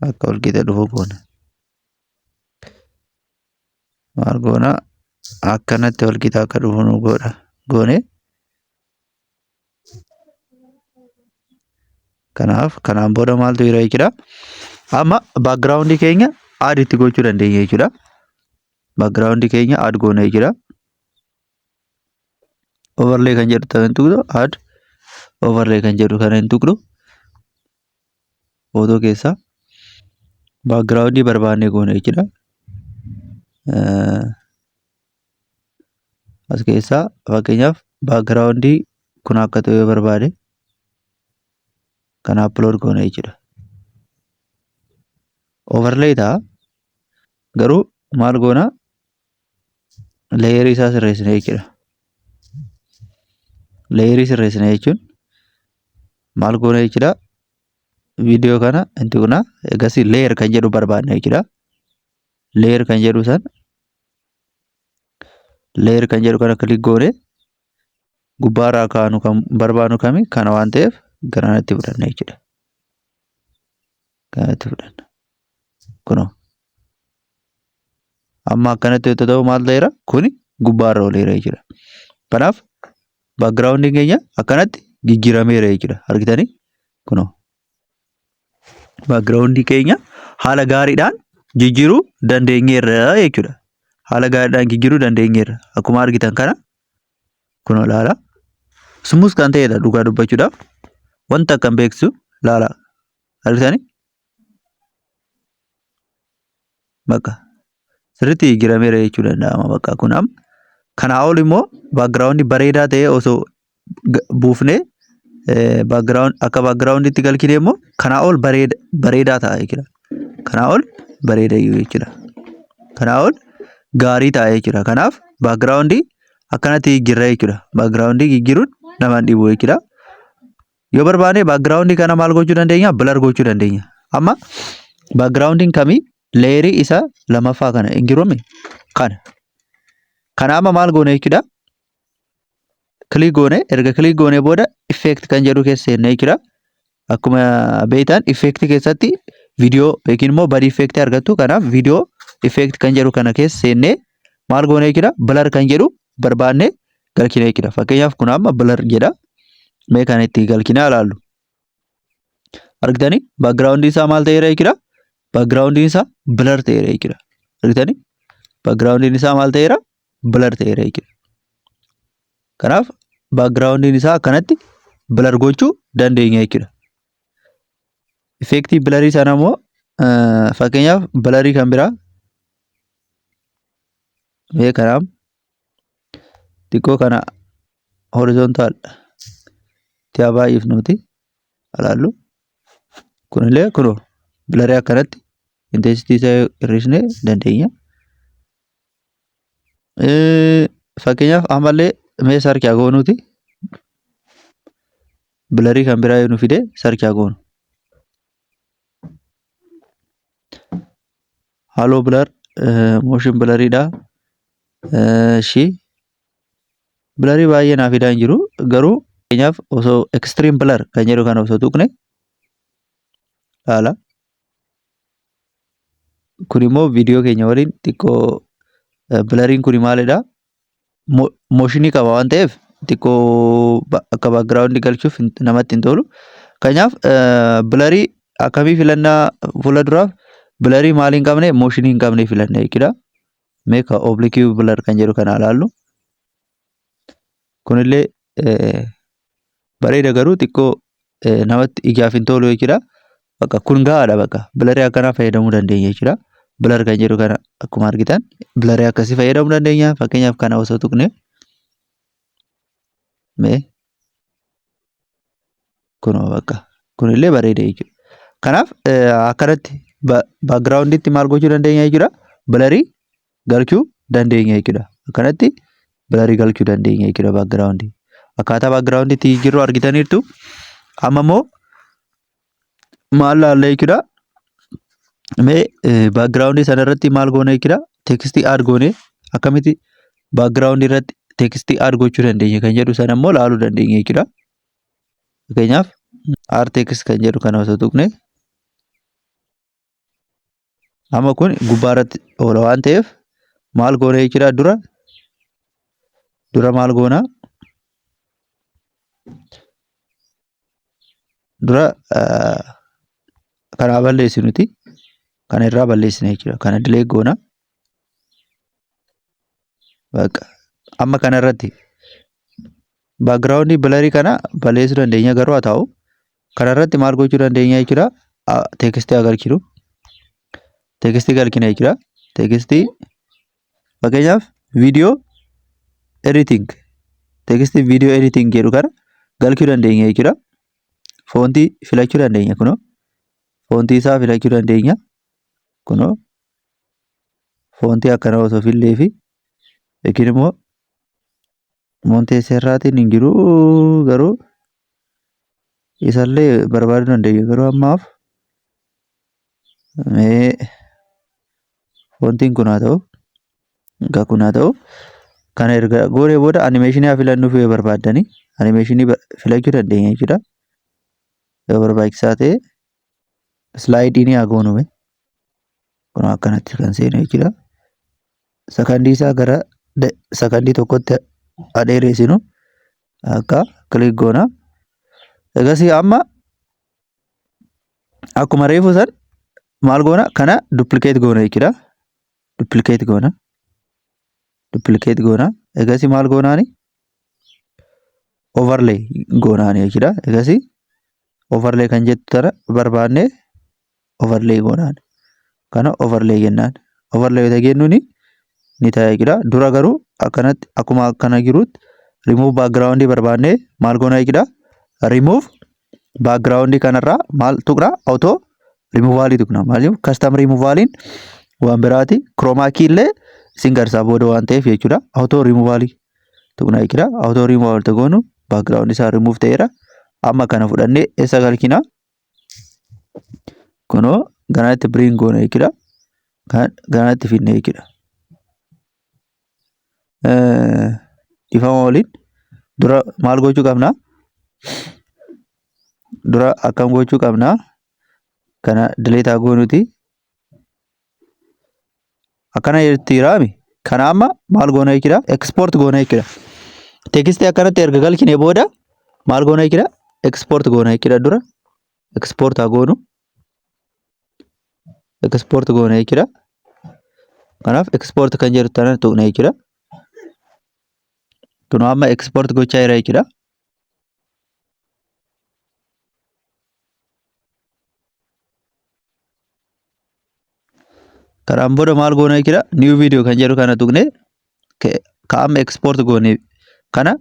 akka walqixa dhufu goona. Maal goona akkanatti walqixa akka dhufu nu godha goone. Kanaaf kanaan booda maaltu jira jechuudha. Amma background keenya add itti gochuu dandeenya jechuudha. Background keenya add goona jechuudha. Overlay kan jedhu ta'an tuqdu add overlay kan jedhu kana hin tuqdu. Footoo keessa background barbaanne goona jechuudha. As keessa fakkeenyaaf background kun akka ta'e barbaade kan upload goona jechuudha. Overlay ta'a garuu maal goona layer isaa sirreessina jechuudha. Layer sirreessina jechuun maal goona jechuudha. Video kana inti kuna egasii layer kan jedhu barbaadna jechuudha. Layer kan jedhu kana click goone gubbaarraa kaanu kan barbaadnu kami kana waan ta'eef garanatti fudhanna jechuudha. Kanatti fudhanna. Kunoo amma akkanatti yoo ta'u maal ta'eera kuni gubbaarra ooleera jechuudha. Kanaaf background keenya akkanatti jijjiirameera jechuudha. Argitanii kunoo background keenya haala gaariidhaan jijjiiruu dandeenyeerra jechuudha. Haala gaariidhaan jijjiiruu dandeenyeerra. Akkuma argitan kana kunoo laala smooth kan ta'edha dhugaa dubbachuudhaaf wanta akkam beeksisu laala argitanii bakka sirriitti jijjiirameera jechuu danda'ama. Bakka kun amma kanaa ol immoo background bareedaa ta'e osoo buufnee akka background itti galchine immoo kanaa ol bareedaa ta'a jechuudha. Kanaa ol bareeda jechuudha. Kanaa ol gaarii ta'a jechuudha. Kanaaf background akkanatti jijjiirra jechuudha. Background jijjiiruun nama hin dhibu jechuudha. Yoo barbaade background kana maal gochuu dandeenya? Blur gochuu dandeenya. Amma background kamii layer isa lamaffaa kana hin jirome kana. Kana amma maal goone jechuudha. Click goone erga click goone booda effect kan jedhu keessa seenna jechuudha. Akkuma beektan effect keessatti video yookiin immoo body effect argattu. Kanaaf video effect kan jedhu kana keessa seennee maal goone jechuudha. Blur kan jedhu barbaanne galchina jechuudha. Fakkeenyaaf kun amma blur jedha. Mee kan itti galchina ilaallu. Argitanii background isaa maal ta'eera jechuudha. Background isaa blur ta'eera jechuudha. Argitanii backgroundiin isaa maal ta'eera? Blur ta'eera jechuudha. Kanaaf backgroundiin isaa akkanatti blur gochuu dandeenya jechuudha. Effektii blurrii sana immoo fakkeenyaaf blurrii kan biraa mee kanaaf xiqqoo kana horizontal tia baay'ifnuuti alaallu kunillee kunoo blurrii akkanatti intensity isaa hir'isnee dandeenya. Fakkeenyaaf ammallee mee sarki haa goonuuti blurrii kan biraa yoo nu fide sarki haa goonu. Halo blur motion blurrii dha. Blurrii baay'ee naaf fidaa hin jiru garuu fakkeenyaaf osoo extreme blur kan jedhu kana osoo tuqne haala kun immoo viidiyoo keenya waliin xiqqoo blurriin kun maalidha mooshinii qaba waan ta'eef xiqqoo akka background galchuuf namatti hin tolu. Kanaaf blurrii akkamii filannaa fuula duraaf blurrii maaliin qabne mooshinii hin qabne filanna jechuudha. Meeka oblique blur kan jedhu kana ilaallu kunillee bareeda garuu xiqqoo namatti ijaaf hin tolu jechuudha. Bakka kun gahaadha bakka blurrii akkanaa fayyadamuu dandeenya jechuudha. Blur kan jedhu kana akkuma argitan blurrii akkasii fayyadamuu dandeenya. Fakkeenyaaf kana osoo tuqne mee kunoo bakka kunillee bareeda jechuudha. Kanaaf akkanatti backgrounditti maal gochuu dandeenya jechuudha. Blurrii galchuu dandeenya jechuudha. Akkanatti blurrii galchuu dandeenya jechuudha backgroundii. Akkaataa backgrounditti jiru argitaniirtu. Amma immoo maal laalla jechuudha. Mee backgroundii sana irratti maal goona jechuudha. Tekstii add goone akkamitti backgroundii irratti tekstii add gochuu dandeenya kan jedhu sana immoo laaluu dandeenya jechuudha. Fakkeenyaaf add text kan jedhu kana osoo tuqne amma kun gubbaa irratti oola waan ta'eef maal goona jechuudha. Dura maal goona? Dura kana balleessinuti. Kana irraa balleessina jechuudha. Kana delete goona. Bakka amma kana irratti backgroundii blurrii kana balleessuu dandeenya garuu haa ta'u kana irratti maal gochuu dandeenya jechuudha. Tekstii agarsiisu. Tekstii galchina jechuudha. Tekstii fakkeenyaaf video editing tekstii video editing jedhu kana galchuu dandeenya jechuudha. Foontii filachuu dandeenya kunoo. Foontii isaa filachuu dandeenya kunoo. Foontii akkana osoo fillee fi yookiin immoo Moonteeserraatiin hin jiru garuu isallee barbaaduu dandeenya garuu ammaaf foontiin kun haa ta'u egaa kun haa ta'u kana erga goonee booda animeeshinii haa filannuuf yoo barbaaddani animeeshinii filachuu dandeenya jechuudha. Yoo barbaachisaa ta'e slaayidiin haa goonume kun akkanatti kan seenu jechuudha. Sakandii isaa gara sakandii tokkotti adeeresinu akka click goona. Egasii amma akkuma reefu san maal goona kana duplicate goona jechuudha. Duplicate goona. Egasii maal goonaani overlay goonaani jechuudha. Egasii overlay kan jettu tana barbaanne overlay goonaan kana overlay jennaan. Overlay tagennuuni ni ta'a jechuudha. Dura garuu akkanatti akkuma akkana jirutti remove background barbaanne maal goona jechuudha. Remove background kanarraa maal tuqna auto removal tuqna. Maaliif custom removaliin waan biraati chroma key illee isin garsaa booda waan ta'eef jechuudha. Auto removal tuqna jechuudha. Auto removal tagoonu background isaa remove ta'eera. Amma kana fudhannee eessa galchina? Kunoo ganatti bring goona jechuudha. Ganatti finne jechuudha. Ifama waliin dura maal gochuu qabna? Dura akkam gochuu qabna? Kana delete haa goonuti. Akkana jirti raami. Kana amma maal goona jechuudha? Export goona jechuudha. Tekstii akkanatti erga galchine booda maal goona jechuudha? Export goona jechuudha. Dura export haa goonu. Export goona jechuudha. Kanaaf export kan jedhu tanan tuqna jechuudha. Kunoo amma export gochaa jira jechuudha. Karaan booda maal goona jechuudha. New video kan jedhu kana tuqne ka amma export goone kana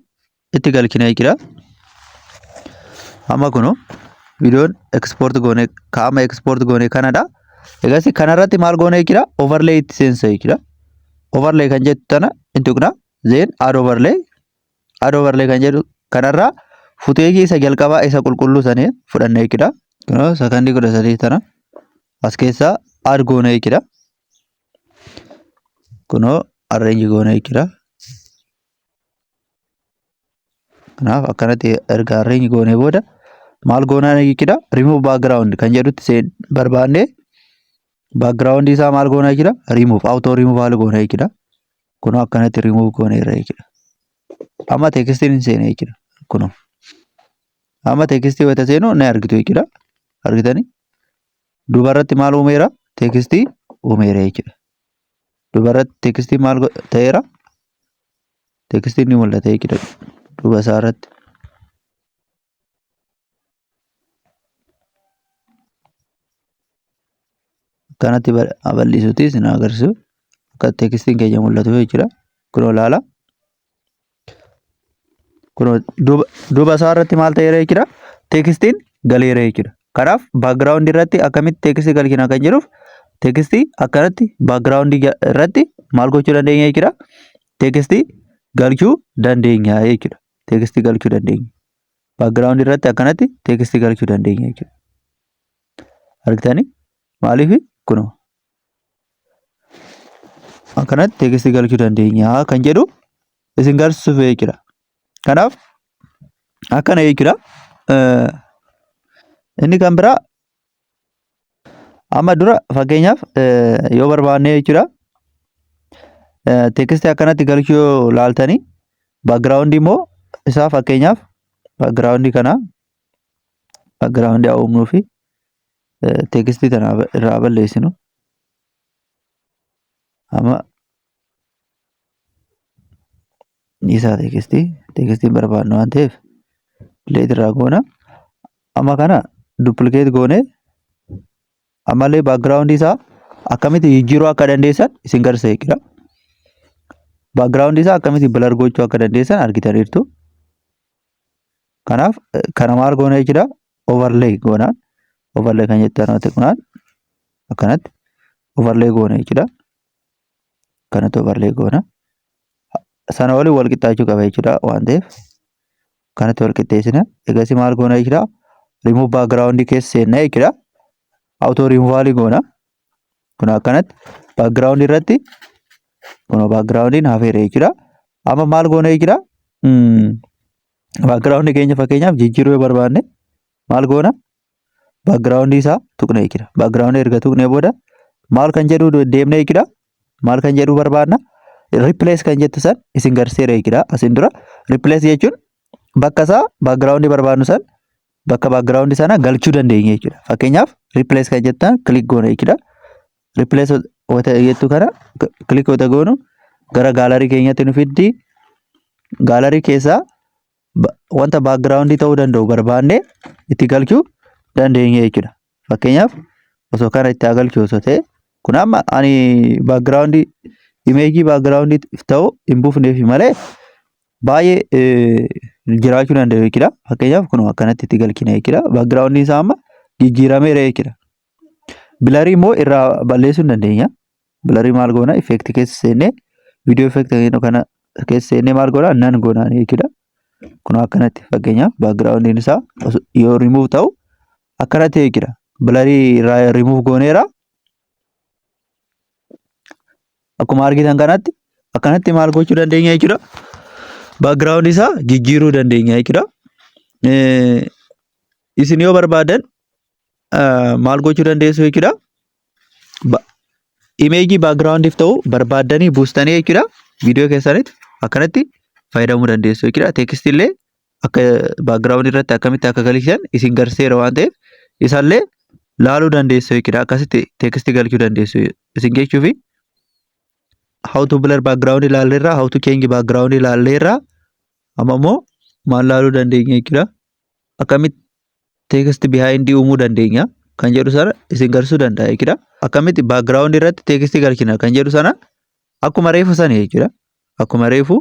itti galchina jechuudha. Amma kunoo viidiyoon export goone ka amma export goone kanadha. Egas kanarratti maal goona jechuudha. Overlay itti seensa jechuudha. Overlay kan jettu tana hin tuqna. Then add overlay kan jedhu kanarraa futeejii isa jalqabaa isa qulqulluu sanii fudhanna jechuudha. Kunoo sakandii 13 tana as keessaa add goona jechuudha. Kunoo arrange goona jechuudha. Kanaaf akkanatti erga arrange goone booda maal goona jechuudha. Remove background kan jedhutti barbaanne background isaa maal goona jechuudha. Remove auto remove haala goona jechuudha. Kunoo akkanatti remove goone irra jechuudha. Amma tekstiin seene jechuudha. Kunoo amma tekstii wayita seenu ni argitu jechuudha. Argitanii dubarratti maal uumeera? Tekstii uumeera jechuudha. Dubarratti tekstii maal ta'eera? Tekstiin ni mul'ata jechuudha. Duba isaarratti kanatti bal'isuuti isin agarsiisu akka tekstiin keenya mul'atu jechuudha. Kunoo ilaala. Kunoo duba isaarratti maal ta'eera jechuudha. Tekstiin galeera jechuudha. Kanaaf background irratti akkamitti tekstii galchina kan jedhuuf tekstii akkanatti background irratti maal gochuu dandeenya jechuudha. Tekstii galchuu dandeenya jechuudha. Tekstii galchuu dandeenya. Background irratti akkanatti tekstii galchuu dandeenya jechuudha. Argitanii maaliif kunoo akkanatti tekstii galchuu dandeenya kan jedhu isin garsiisuuf jechuudha. Kanaaf akkana jechuudha. Inni kan biraa amma dura fakkeenyaaf yoo barbaanne jechuudha. Tekstii akkanatti galchuu yoo laaltanii background immoo isaa fakkeenyaaf background kana background uumnuu fi tekstii tana irraa balleessinu. Amma isaa tekstii barbaannu waan ta'eef leet irraa goona. Amma kana duplicate goone ammallee background isaa akkamitti jijjiiruu akka dandeessan isin garsiisa jechuudha. Background isaa akkamitti blur gochuu akka dandeessan argitaniirtu. Kanaaf kana maal goona jechuudha. Overlay goonaan overlay kan jettu anumatti kunaan akkanatti overlay goona jechuudha. Kanatti overlay goona. Sana waliin wal qixxaachuu qaba jechuudha waan ta'eef kanatti wal qixxeessina. Egasii maal goona jechuudha. Remove background keessa seenna jechuudha. Auto remove goona. Kun akkanatti background irratti kun background hafeera jechuudha. Amma maal goona jechuudha. Background keenya fakkeenyaaf jijjiiruu yoo barbaanne maal goona? Background isaa tuqna jechuudha. Background erga tuqnee booda maal kan jedhu deemna jechuudha. Maal kan jedhu barbaanna? Replace kan jettu san isin garseera jechuudha. Asin dura replace jechuun bakka isaa background barbaannu san bakka background sana galchuu dandeenya jechuudha. Fakkeenyaaf replace kan jettan click goona jechuudha. Replace wata jettu kana click wata goonu gara gallery keenyatti nu fiddi. Gallery keessaa wanta background ta'uu danda'u barbaanne itti galchuu dandeenya jechuudha. Fakkeenyaaf osoo kana itti galchuu osoo ta'e kun amma ani background image background ta'u hin buufneef malee baay'ee jiraachuu danda'u jechuudha. Fakkeenyaaf kun akkanatti itti galchina jechuudha. Background isaa amma jijjiirameera jechuudha. Blurry immoo irraa balleessuu dandeenya. Blurry maal goona? Effect keessa seennee video effect kana keessa seennee maal goona? Nan goona jechuudha. Kun akkanatti fakkeenyaaf background isaa yoo remove ta'u akkanatti jechuudha. Blurry irraa remove gooneera. Akkuma argitan kanatti akkanatti maal gochuu dandeenya jechuudha. Background isaa jijjiiruu dandeenya jechuudha. Isin yoo barbaadan maal gochuu dandeessu jechuudha. Image background if ta'u barbaadanii buustanii jechuudha. Video keessanitti akkanatti fayyadamuu dandeessu jechuudha. Text illee akka background irratti akkamitti akka galchan isin garseera waan ta'eef isallee laaluu dandeessu jechuudha. Akkasitti text galchuu dandeessu isin jechuufi how to blur background ilaalleerra, how to change background ilaalleerra. Amma immoo maal laaluu dandeenya jechuudha. Akkamitti text behind uumuu dandeenya kan jedhu sana isin garsuu danda'a jechuudha. Akkamitti background irratti text galchina kan jedhu sana akkuma reefu sana jechuudha. Akkuma reefu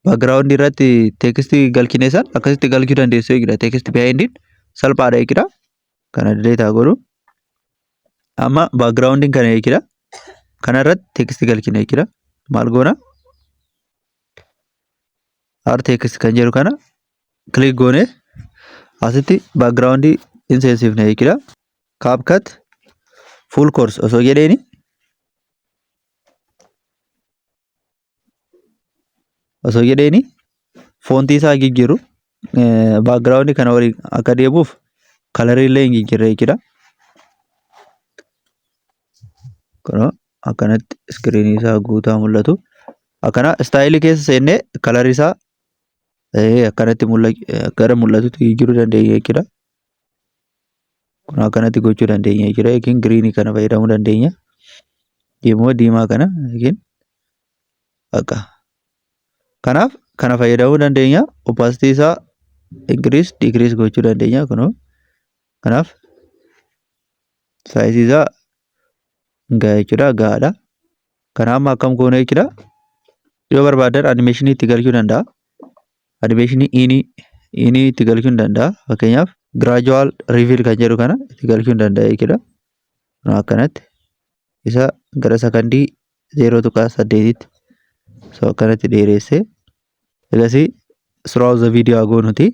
background irratti text galchine san akkasitti galchuu dandeessu jechuudha. Text behind salphaadha jechuudha. Kana delete haa godhu. Amma background kana jechuudha. Kana irratti text galchina jechuudha. Maal goona? R text kan jedhu kana click goone asitti background insensiifne jechuudha. CapCut full course osoo jedheeni foontii isaa jijjiiru background kana waliin akka deebuuf kalarii illee hin jijjiirre jechuudha. Kana akkanatti iskiriinii isaa guutaa mul'atu. Akkana istaayilii keessa seennee kalarii isaa akkanatti gara mul'atutti jijjiiruu dandeenya jechuudha. Kun akkanatti gochuu dandeenya jechuudha. Yookiin giriinii kana fayyadamuu dandeenya. Immoo diimaa kana yookiin akka kanaaf kana fayyadamuu dandeenya. Opacity isaa increase decrease gochuu dandeenya. Kanaaf size isaa gahaa jechuudha. Gahaadha. Kana amma akkam goone jechuudha. Yoo barbaadan animeeshinii itti galchuu danda'a. Animeeshinii inni itti galchuu danda'a. Fakkeenyaaf gradual reveal kan jedhu kana itti galchuu danda'a jechuudha. Akkanatti isa gara sakandii 0.8tti so akkanatti dheeressee egasii throughout the video goonuti.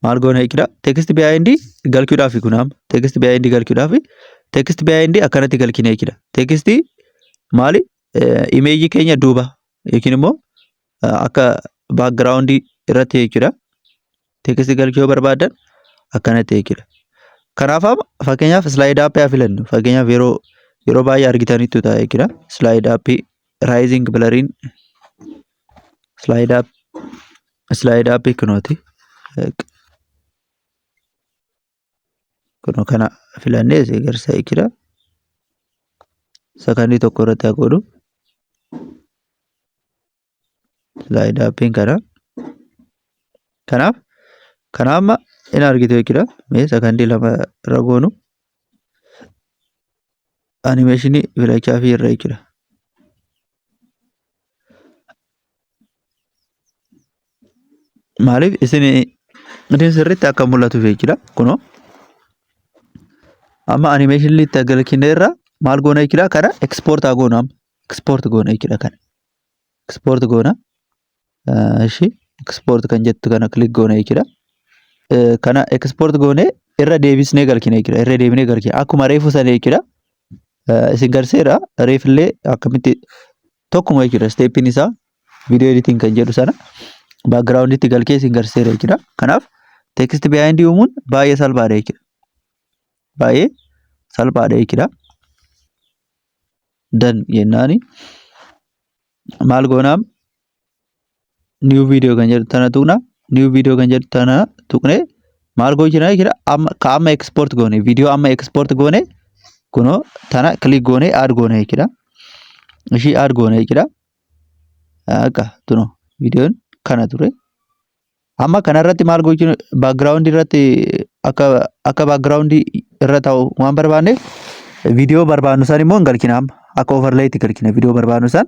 Maal goona jechuudha. Text behind galchuudhaaf kun amma text behind galchuudhaaf text behind akkanatti galchina jechuudha. Text maali? Image keenya duuba yookiin immoo akka background irratti jechuudha. Text galchuu barbaadan akkanatti jechuudha. Kanaaf fakkeenyaaf slide up yaa filannu. Fakkeenyaaf yeroo baay'ee argitanitti ta'a jechuudha. Slide up rising blurring slide up kunooti. Kuno kana filannee garsaa jechuudha. Sakandii tokko irratti haa godhu. Slide up kana. Kanaaf kana amma in argitu jechuudha. Mee sakandii lama irra goonu. Animeeshinii filachaa fi irra jechuudha. Maaliif isin sirriitti akka mul'atuuf jechuudha. Kunoo amma animeeshinii itti galchine irra maal goona jechuudha. Kana export haa goonu amma. Export goona jechuudha kana. Export goona. Ishi export kan jettu kana click goona jechuudha. Kana export goone irra deebisnee galchine jechuudha. Irra deebinee galchine akkuma reefu sana jechuudha. Isin garseera reefillee akkamitti tokkuma jechuudha. Steppiin isaa video editing kan jedhu sana background itti galchee isin garseera jechuudha. Kanaaf text behind uumuun baay'ee salphaadha jechuudha. Baay'ee salphaadha jechuudha. Dan jennaani maal goonaam new video kan jedhu tana tuqna. New video kan jedhu tana tuqne maal gochina jechuudha. Amma export goone video amma export goone kunoo tana click goone add goone jechuudha. Ishii add goone jechuudha. Akka tuno videoon kana ture. Amma kana irratti maal gochina background irratti akka background irra ta'u waan barbaanne video barbaannu san immoo galchina amma akka overlay itti galchina video barbaannu san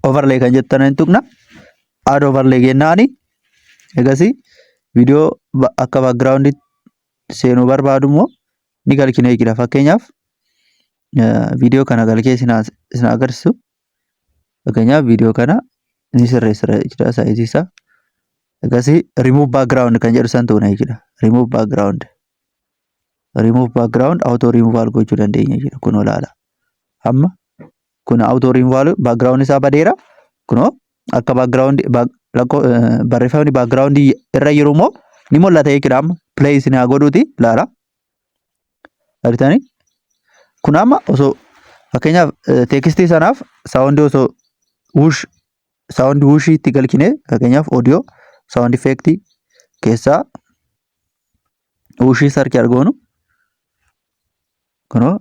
overlay kan jettan hin tuqna. Add overlay jennaani egasii video akka background seenuu barbaadu immoo ni galchina jechuudha. Fakkeenyaaf video kana galchee isin agarsiisu. Fakkeenyaaf video kana ni sirreessira jechuudha. Size isaa egasii remove background kan jedhu san tuqna jechuudha. Remove background auto removal gochuu dandeenya jechuudha. Kunoo ilaala. Amma kun auto removal background isaa badeera. Kunoo akka background barreeffamni background irra jiru immoo ni mul'ata jechuudha. Amma play isin haa godhuuti ilaala. Argitanii? Kun amma osoo fakkeenyaaf tekstii sanaaf saawundii osoo saawundii wuushii itti galchine fakkeenyaaf audio sound effect keessaa wuushii sarchi argoonu kunoo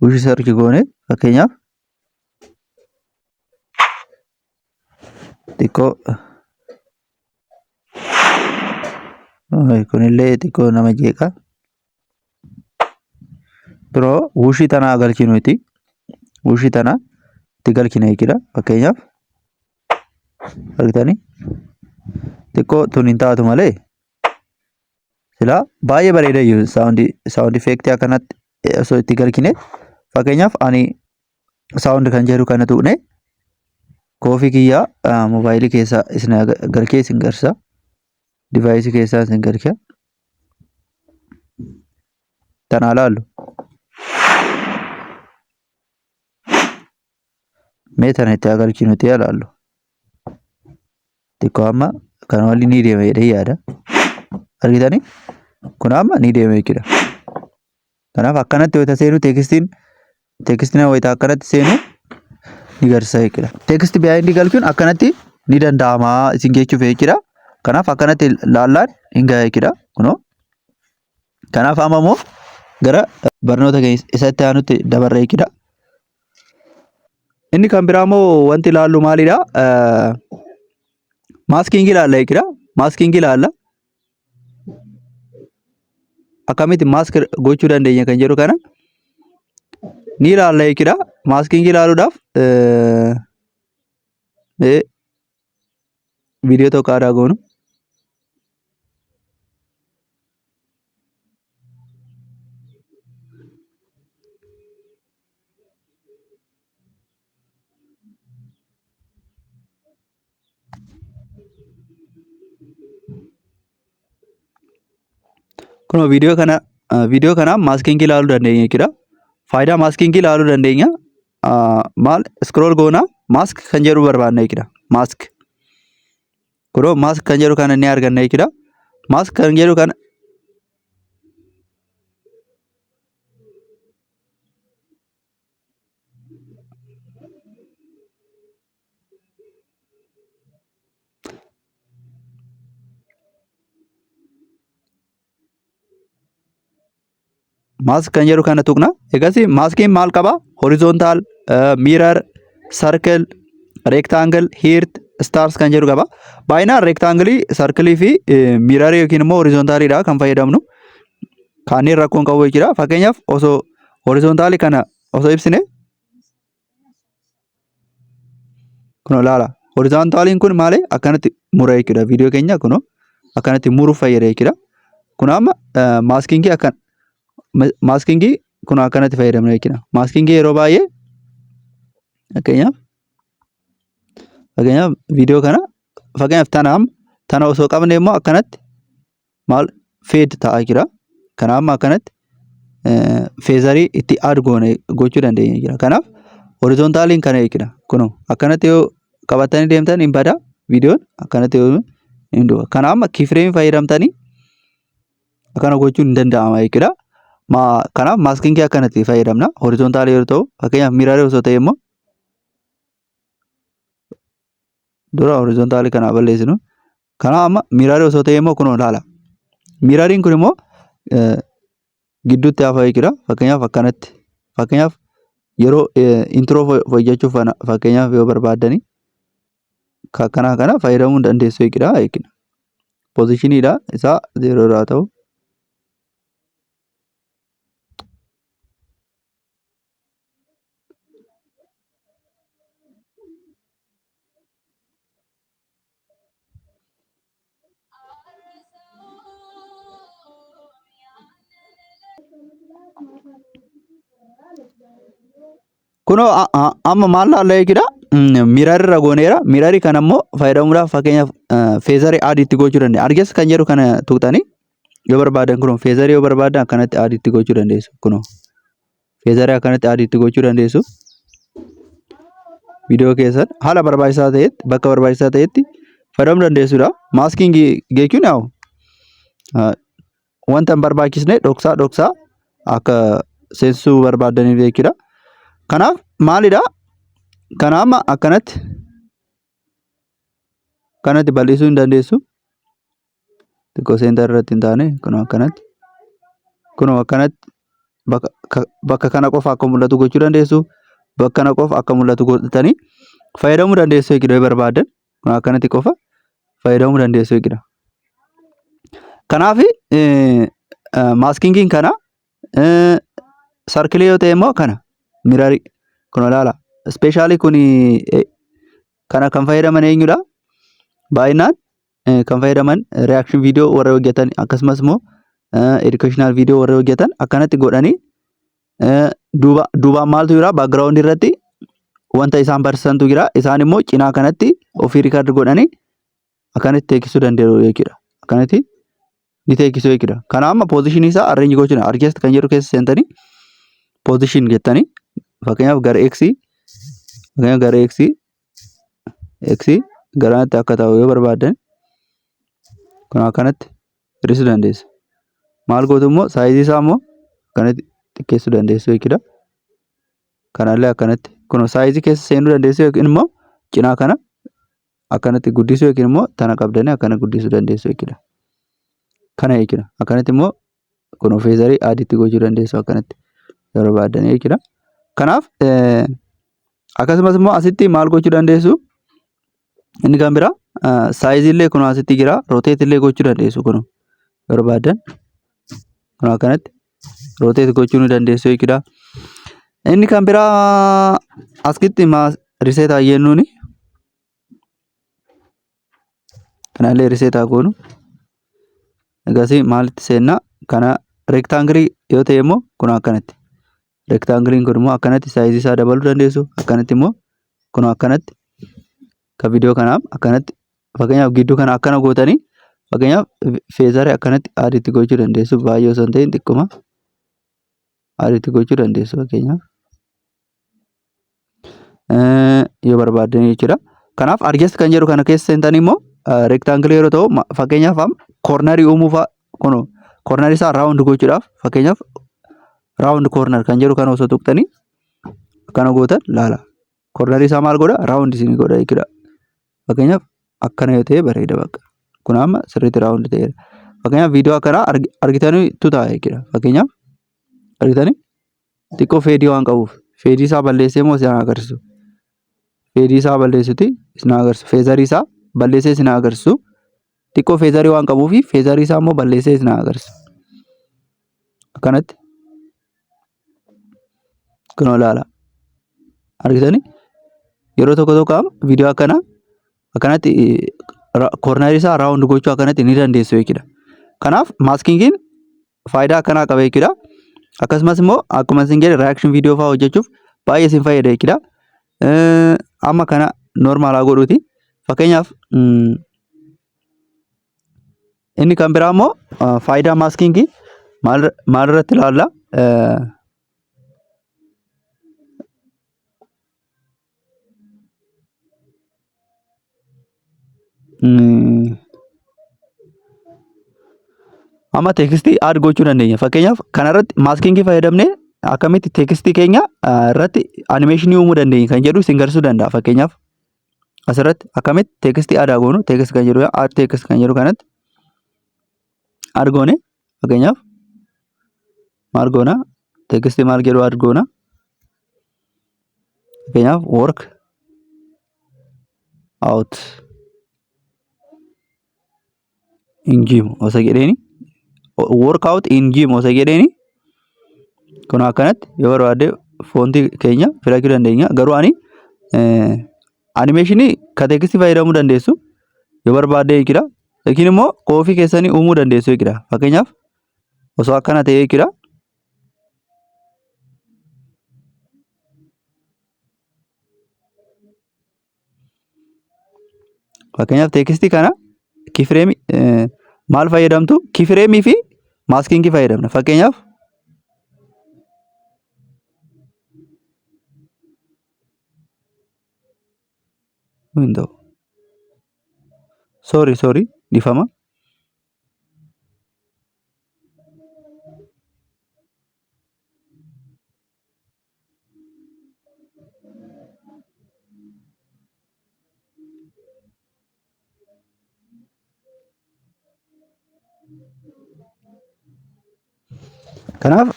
wushi search goone fakkeenyaaf xiqqoo kunillee xiqqoo nama jeeqa biroo wushii tana galchinuti wushii tana itti galchina jechuudha fakkeenyaaf argitanii xiqqoo tun hin taatu malee sila baay'ee bareeda iyyuu sound effect akkanatti osoo itti galchine fakkeenyaaf ani sound kan jedhu kana tuqne koofii kiyyaa moobaayilii keessaa isin galchee isin garsa divaayisii keessaa isin galcha tanaa laallu mee tana itti galchinuti laallu xiqqoo amma kan walli ni deema jedhee yaada argitanii kun amma ni deema jechuudha kanaaf akkanatti wayita seenu teekstiin wayita akkanatti seenu ni garsa jechuudha teekstii behind galchuun akkanatti ni danda'ama isin jechuuf jechuudha kanaaf akkanatti laallaan hin gahe jechuudha kunoo kanaaf amma immoo gara barnoota isatti aanutti dabarre jechuudha inni kan biraa immoo wanti laallu maalidha maaskingii laalla jechuudha maaskingii laalla akkamitti maask gochuu dandeenya kan jedhu kana ni laalla jechuudha maaskingii laaluudhaaf viidiyoo tokko aadaa goonu kuno viidiyoo kana maaskingii ilaaluu dandeenya jechuudha faayidaa maaskingii ilaaluu dandeenya maal scroll goona maask kan jedhu barbaadna jechuudha maask kuno maask kan jedhu kana ni arganna jechuudha maask kan jedhu kana maask kan jedhu kana tuqna egasii maaskiin maal qaba horizontaal miirar sarkel rectangle hirt stars kan jedhu qaba baay'inaan rectangle sarkilii fi miirarii yookiin immoo horizontaaliidha kan fayyadamnu kaaniin rakkoon qabu jechuudha fakkeenyaaf osoo horizontaalii kana osoo ibsine kuno laala horizontaaliin kun maali akkanatti mura jechuudha viidiyoo keenya kuno akkanatti muruuf fayyada jechuudha kun amma maaskingii akkan maaskingii kun akkanatti fayyadamna jechuudha maaskingii yeroo baay'ee fakkeenyaaf viidiyoo kana fakkeenyaaf tana osoo qabne immoo akkanatti maal feed ta'a jira kana amma akkanatti feezarii itti aad goone gochuu dandeenya jira kanaaf horizontaaliin kana jechuudha kun akkanatti yoo qabatanii deemtan hin bada viidiyoon akkanatti yoo hin du'a kana amma kiifireemii fayyadamtanii akkana gochuun hin danda'ama jechuudha kanaaf maaskingii akkanatti fayyadamna horizontaalii yoo ta'u fakkeenyaaf miiraarii osoo ta'e immoo dura horizontaalii kana balleessinu kana amma miiraarii osoo ta'e immoo kunoo ilaala miiraariin kun immoo gidduutti hafa jechuudha fakkeenyaaf akkanatti fakkeenyaaf yeroo introo hojjechuuf fakkeenyaaf yoo barbaaddanii kana fayyadamuu dandeessu jechuudha poozishiniidha isaa 0 irraa ta'u kuno amma maal laalla jechuudha miirarii irra gooneera miirarii kana immoo fayyadamuudhaaf fakkeenyaaf feezarii aadiitti gochuu dandeenya arges kan jedhu kana tuqxanii yoo barbaadan kuno feezarii yoo barbaadan akkanatti aadiitti gochuu dandeessu kuno feezarii akkanatti aadiitti gochuu dandeessu viidiyoo keessan haala barbaachisaa ta'etti bakka barbaachisaa ta'etti fayyadamuu dandeessuudha maaskingii jechuun yaa'u wanta hin barbaachisne dhoksaa akka seensuu barbaadaniif jechuudha kanaaf maalidha kana amma akkanatti bal'isuu hin dandeessu xiqqoo seentar irratti hin taane kunoo akkanatti bakka kana qofa akka mul'atu gochuu dandeessu. Bakka kana qofa akka mul'atu godhatanii fayyadamuu dandeessu jechuudha yoo barbaadan. Kun akkanatti qofa fayyadamuu dandeessu jechuudha. Kanaaf maaskiingiin kana sarkilee yoo ta'e immoo kana mirarii kun ilaala. Ispeeshaalii kun kana kan fayyadaman eenyudha? Baay'inaan kan fayyadaman reaction video warra hojjetan akkasumas immoo educational video warra hojjetan akkanatti godhanii duubaan maaltu jira background irratti wanta isaan barsiisantu jira. Isaan immoo cinaa kanatti ofii record godhanii akkanatti teekisuu danda'u jechuudha. Akkanatti ni teekisuu jechuudha. Kana amma position isaa arrange gochuudha. Adjust kan jedhu keessa seentanii position jettanii fakkeenyaaf gara x garanatti akka ta'u yoo barbaadan kun akkanatti hir'isuu dandeessu. Maal gootu immoo saayizii isaa immoo akkanatti xiqqeessuu dandeessu jechuudha. Kanallee akkanatti kun saayizii keessa seenuu dandeessu yookiin immoo cinaa kana akkanatti guddisuu yookiin immoo tana qabdanii akkana guddisuu dandeessu jechuudha. Kana jechuudha. Akkanatti immoo kun feezarii adiitti gochuu dandeessu akkanatti yoo barbaadan jechuudha. Kanaaf akkasumas immoo asitti maal gochuu dandeessu? Inni kan biraa saayizii illee kun asitti jira. Rotate illee gochuu dandeessu kun barbaadan. Kun akkanatti rotate gochuu ni dandeessu jechuudha. Inni kan biraa asitti reset jennuuni. Kanallee reset goonu. Egasii maalitti seenna? Kana rectangle yoo ta'e immoo kun akkanatti. Rectangle kun immoo akkanatti saayizii isaa dabaluu dandeessu. Akkanatti immoo kun akkanatti ka video kanaaf akkanatti fakkeenyaaf gidduu kana akkana gootanii fakkeenyaaf feezarii akkanatti adiitti gochuu dandeessu. Baay'ee osoo hin ta'in xiqquma adiitti gochuu dandeessu fakkeenyaaf yoo barbaadan jechuudha. Kanaaf adjust kan jedhu kana keessa seentanii immoo rectangle yeroo ta'u fakkeenyaaf corner uumuuf kun corner isaa round gochuudhaaf fakkeenyaaf round corner kan jedhu kana osoo tuqxanii akkana gootan laala. Corner isaa maal godha? Round isin godha jechuudha. Fakkeenyaaf akkana yoo ta'e bareeda bakka. Kun amma sirriitti round ta'eera. Fakkeenyaaf viidiyoo akkanaa argitanii ta'a jechuudha. Fakkeenyaaf argitanii xiqqoo feedii waan qabuuf feedii isaa balleessee moo isin agarsiisu? Feedii isaa balleessuti isin agarsiisu. Feezarii isaa balleessee isin agarsiisu. Xiqqoo feezarii waan qabuufi feezarii isaa immoo balleessee isin agarsiisu. Akkanatti kun ilaala. Argitanii yeroo tokko viidiyoo akkanatti corner isaa round gochuu akkanatti ni dandeessu jechuudha. Kanaaf maaskiingiin faayidaa akkanaa qaba jechuudha. Akkasumas immoo akkuma isin jedhe reaction video fa'aa hojjechuuf baay'ee isin fayyada jechuudha. Amma kana normaalaa godhuuti. Fakkeenyaaf inni kan biraa immoo faayidaa maaskiingii maal irratti ilaalla? Amma teekstii add gochuu dandeenya. Fakkeenyaaf kanarratti maaskiingii fayyadamnee akkamitti teekstii keenya irratti animeeshinii uumuu dandeenya kan jedhu isin garsiisuu danda'a. Fakkeenyaaf asirratti akkamitti teekstii add goonu teekst kan jedhu add teekst kan jedhu kanatti add goone fakkeenyaaf maal goona? Teekstii maal jedhu add goona? Fakkeenyaaf work out in gym osoo jedheeni workout in gym osoo jedheeni kun akkanatti yoo barbaadde foontii keenya filachuu dandeenya. Garuu ani animeeshinii ka teekstii fayyadamuu dandeessu yoo barbaadde jechuudha. Yookiin immoo koofii keessanii uumuu dandeessu jechuudha. Fakkeenyaaf osoo akkana ta'e jechuudha. Fakkeenyaaf teekstii kana keyframe maal fayyadamtu? Keyframe fi maaskiingii fayyadamna. Fakkeenyaaf window sorry difama Kanaaf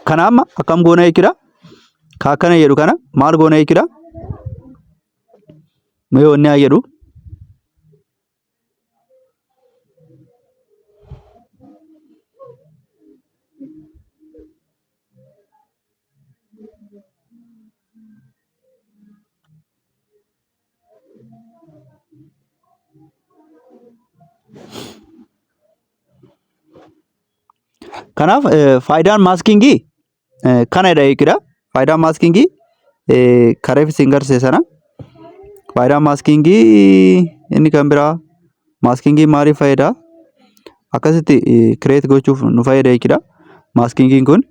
kana amma akkam goona jechuudha. Ka akkana jedhu kana maal goona jechuudha. Mee wanni haa jedhu. Kanaaf faayidaan maaskingii kanadha jechuudha. Faayidaan maaskingii kareef isin garsiise sana. Faayidaan maaskingii inni kan biraa maaskingii maaliif fayyada? Akkasitti kireet gochuuf nu fayyada jechuudha. Maaskingii kun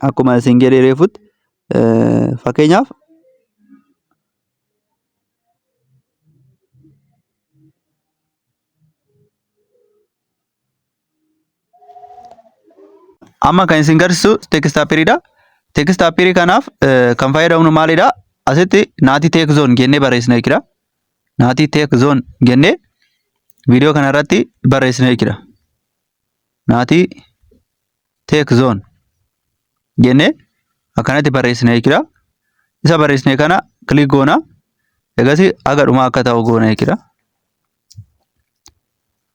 akkuma isin jedhee reefutti fakkeenyaaf amma kan isin garsiisu teekistaappiriidha. Teekistaappiri kanaaf kan fayyadamnu maalidha? Asitti naatii teek zoon jennee barreessina jechuudha. Naatii teek zoon jennee viidiyoo kana irratti barreessina jechuudha. Naatii teek zoon jennee akkanatti barreessina jechuudha. Isa barreessine kana kilik goona. Egasii aga dhumaa akka ta'u goona jechuudha.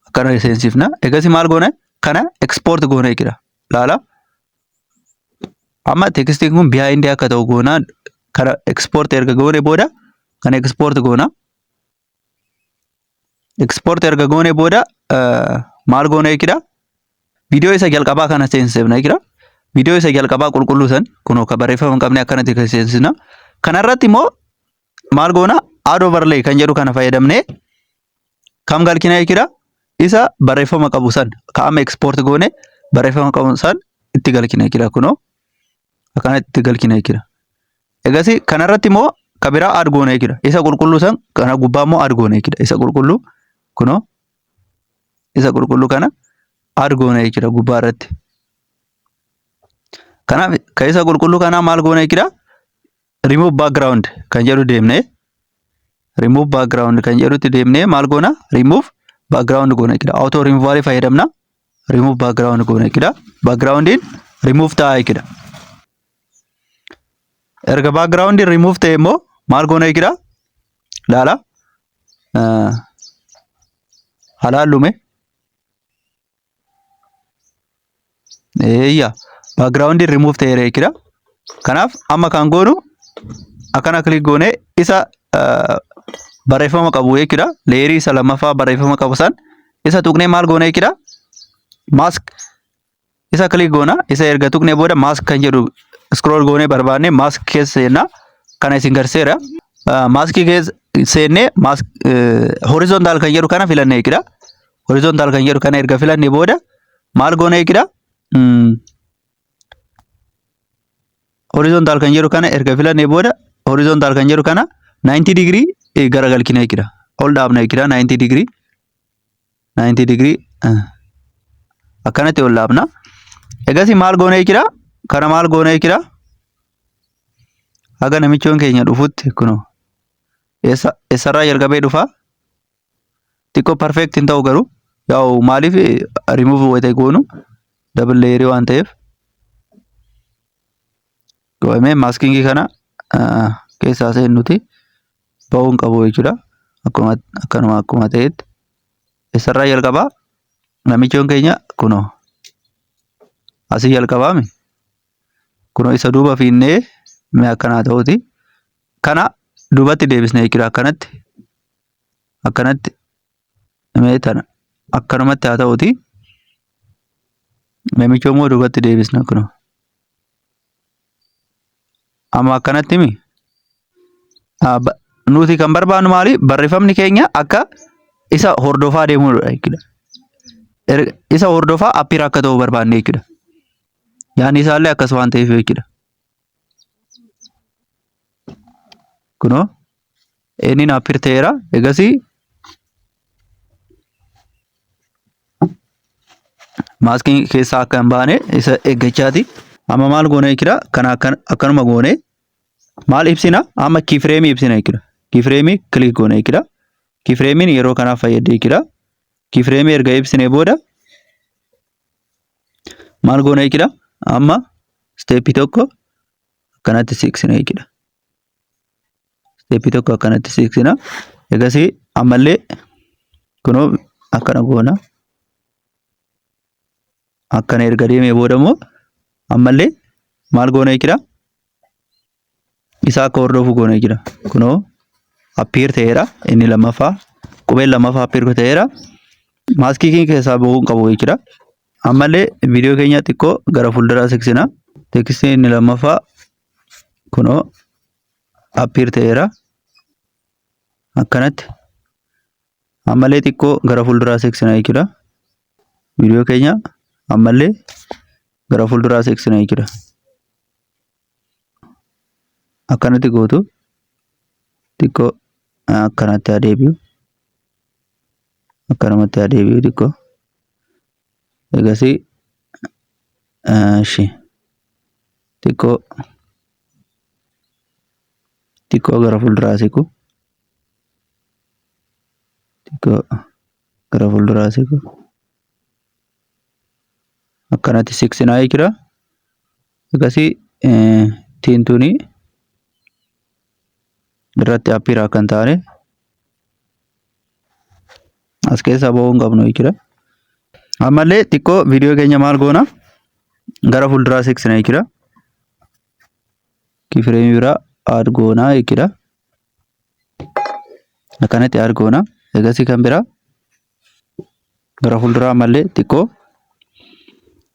Akkana seensifna. Egasii maal goona? Kana ekspoort goona jechuudha. Laala. Amma tekstiin kun behind akka ta'u goona. Kana export erga goone booda kana export goona. Export erga goone booda maal goona jechuudha. Viidiyoo isa jalqabaa kana seensifna jechuudha. Viidiyoo isa jalqabaa qulqulluu san kunoo ka barreeffama hin qabne akkanatti seensifna. Kana irratti immoo maal goona? Add overlay kan jedhu kana fayyadamnee kam galchina jechuudha. Isa barreeffama qabu san ka amma export goone barreeffama qabu san itti galchina jechuudha. Kunoo akkanatti itti galchina jechuudha. Egasii kana irratti immoo ka biraa add goona jechuudha. Isa qulqulluu san kana gubbaa immoo add goona jechuudha. Isa qulqulluu kunoo isa qulqulluu kana add goona jechuudha gubbaa irratti. Kanaaf ka isa qulqulluu kana maal goona jechuudha. Remove background kan jedhu deemnee remove background kan jedhutti deemnee maal goona? Remove background goona jechuudha. Auto removal fayyadamna. Remove background goona jechuudha. Backgroundin remove ta'a jechuudha. Erga backgroundin remove ta'e immoo maal goona jechuudha. Laala. Halaallume. Eeyyaa. Backgroundin remove ta'e jechuudha. Kanaaf amma kan goonu akkana kilik goone isa barreeffama qabu jechuudha. Leerii isa lammaffaa barreeffama qabu san isa tuqnee maal goona jechuudha. Mask isa kilik goona. Isa erga tuqnee booda mask kan jedhu scroll goone barbaanne mask keessa seenna. Kana isin garseera. Maskii keessa seennee mask horizontal kan jedhu kana filanne jechuudha. Horizontal kan jedhu kana erga filanne booda maal goona jechuudha. Horizontal kan jedhu kana erga filanne booda horizontal kan jedhu kana 90 degree garagalchina jechuudha. Ol dhaabna jechuudha 90 degree. 90 degree akkanatti ol dhaabna. Egasii maal goona jechuudha. Kana maal goona jechuudha. Haga namichoon keenya dhufutti kunoo eessarraa jalqabee dhufa. Xiqqoo perfect hin ta'u garuu yaa'u maaliif remove wayita goonu double layer waan ta'eef. Goomee maaskingii kana keessaa seennuti ba'uu hin qabu jechuudha. Akkuma ta'etti eessarraa jalqabaa namichoon keenya kunoo asii jalqabaame kunoo isa duuba fiinnee mee akkanaa ta'uti. Kana duubatti deebisne jechuudha. Akkanatti mee tana akkanumatti haa ta'uti. Namichoo immoo duubatti deebisna kunoo. Amma akkanatti mi nuti kan barbaannu maali? Barreeffamni keenya akka isa hordofaa deemudha jechuudha. Isa hordofaa appiir akka ta'u barbaanne jechuudha. Yaani isaallee akkas waan ta'eef jechuudha. Kunoo inni appiir ta'eera. Egasii maaskii keessaa akka hin baane isa eeggachaati. Amma maal goone jechuudha. Kana akkanuma goone maal ibsina? Amma kiifireemii ibsina jechuudha. Kiifireemii kilik goone jechuudha. Kiifireemiin yeroo kanaaf fayyadee jechuudha. Kiifireemii erga ibsine booda maal goona jechuudha. Amma steepii tokko akkanatti siiqsina jechuudha. Steepii tokko akkanatti siiqsina. Egasii ammallee kunoo akkana goona. Akkana erga deemee booda immoo ammallee maal goona jechuudha. Isaa akka hordofu goona jechuudha. Kunoo appear ta'eera inni lammaffaa. Qubeen lammaffaa appear ta'eera. Maaskii keenya keessaa bahuu hin qabu jechuudha. Ammallee viidiyoo keenya xiqqoo gara fuulduraa siiqsina. Tekstiin inni lammaffaa kunoo appear ta'eera. Akkanatti ammallee xiqqoo gara fuulduraa siiqsina jechuudha. Viidiyoo keenya ammallee gara fuulduraa siiqsina jechuudha. Akkanatti gootu xiqqoo akkanatti adeebi'u. Akkanumatti adeebi'u xiqqoo. Egasii xiqqoo gara fuulduraa siiqu. Xiqqoo gara fuulduraa siiqu. Akkanatti siiqsinaa jechuudha. Egasii tiintuuni irratti appear akka hin taane as keessaa bahuu hin qabnu jechuudha. Ammallee xiqqoo viidiyoo keenya maal goona gara fuulduraa siiqsina jechuudha. Kiifireemii biraa aad goonaa jechuudha. Akkanatti aad goona. Egasii kan biraa gara fuulduraa ammallee xiqqoo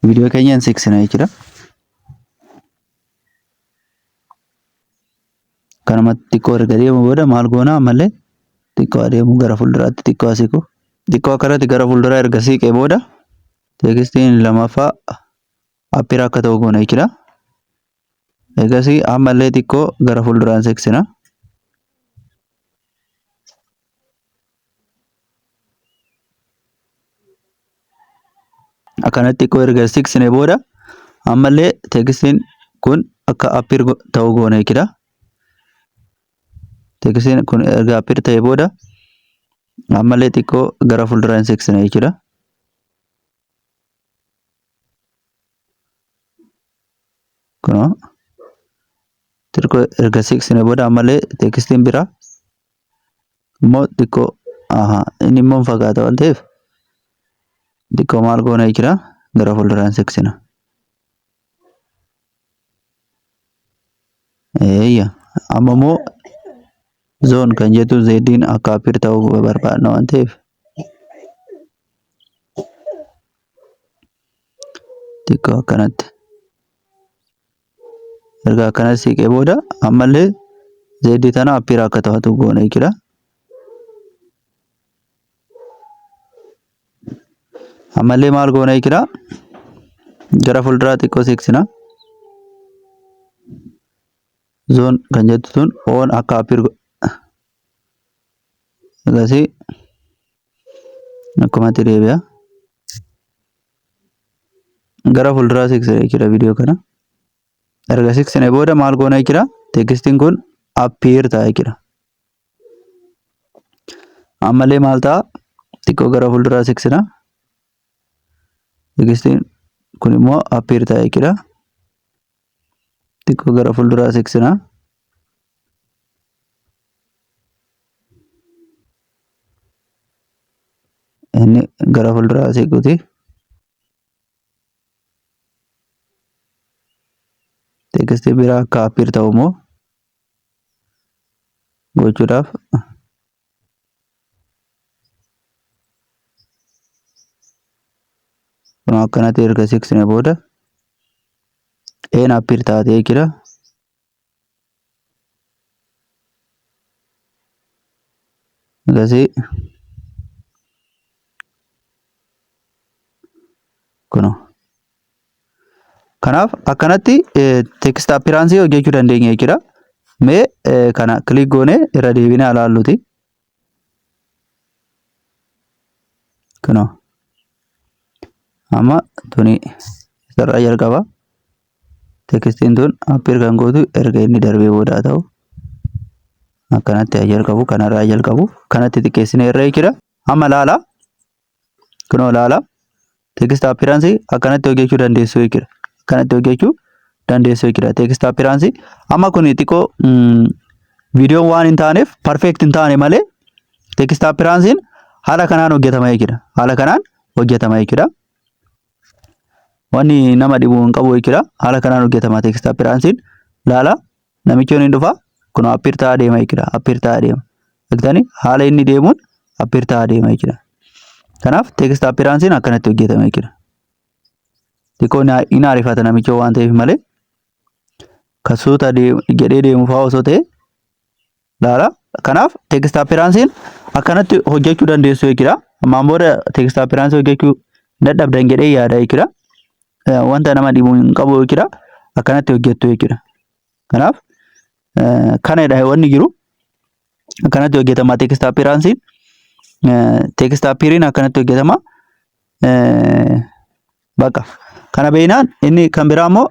viidiyoo keenya hin siiqsina jechuudha. Kanumatti xiqqoo erga deemu booda maal goona ammallee xiqqoo adeemu gara fuulduraatti xiqqoo asiqu. Xiqqoo akkanatti gara fuulduraa erga siiqee booda tekstiin lammaffaa appear akka ta'u goona jechuudha. Egasii ammallee xiqqoo gara fuulduraan siiqsina. Akkanatti xiqqoo erga siiqsine booda ammallee tekstiin kun akka appear ta'u goona jechuudha. Tekstiin kun erga appear ta'e booda ammallee xiqqoo gara fuulduraan siiqsina jechuudha. Kunoo xiqqoo erga siiqsine booda ammallee tekstiin biraa immoo xiqqoo inni immoo fagaata waan ta'eef xiqqoo maal goona jechuudha gara fuulduraan siiqsina. Amma immoo zoon kan jettu zediin akka appear ta'uu barbaadna waan ta'eef xiqqoo akkanatti erga akkanatti siiqee booda ammallee zedii tana appear akka ta'u goona jechuudha. Ammallee maal goona jechuudha gara fuulduraa xiqqoo siiqsina. Zoon kan jettu tun oon akka appear egasii akkumatti deebi'a. Gara fuulduraa siiqsina jechuudha viidiyoo kana. Erga siiqsine booda maal goona jechuudha tekstiin kun appear ta'a jechuudha. Ammallee maal ta'a xiqqoo gara fuulduraa siiqsina. Tekstiin kun immoo appear ta'a jechuudha. Xiqqoo gara fuulduraa siiqsina. Inni gara fuulduraa siiquuti. Tekstii biraa akka appear ta'u immoo gochuudhaaf kunoo akkanatti erga siiqsine booda een appear taatee jechuudha. Egasii kunoo kanaaf akkanatti text appearance hojjechuu dandeenya jechuudha. Mee kana click goone irra deebinee ilaalluuti. Kunoo amma tuni sarara jalqaba tekstiin tun appear kan gootu erga inni darbee booda ta'u akkanatti jalqabu kanarraa jalqabu kanatti xiqqeessine irra jechuudha. Amma laala kunoo laala text appearance akkanatti hojjechuu dandeessu jechuudha. Akkanatti hojjechuu dandeessu jechuudha text appearance. Amma kun xiqqoo viidiyoon waan hin taaneef perfect hin taane malee text appearance haala kanaan hojjetama jechuudha. Haala kanaan hojjetama jechuudha. Wanni nama dhibu hin qabu jechuudha. Haala kanaan hojjetama text appearance. Laala namichi inni dhufa kun appear ta'aa deema jechuudha. Appear ta'aa deema. Eegdanii haala inni deemuun appear ta'aa deema jechuudha. Kanaaf text appearance akkanatti hojjetama jechuudha. Xiqqoo hin ariifata namicha waan ta'eef malee kasuuta jedhee deemu fa'aa osoo ta'e laala. Kanaaf text appearance akkanatti hojjechuu dandeessu jechuudha. Ammaan booda text appearance hojjechuu dadhabdan jedhee yaada jechuudha. Wanta nama dhibu hin qabu jechuudha. Akkanatti hojjettu jechuudha. Kanaaf kanadha wanni jiru. Akkanatti hojjetama text appearance. Text appearing akkanatti hojjetama. Bakka kana beeynaan inni kan biraa immoo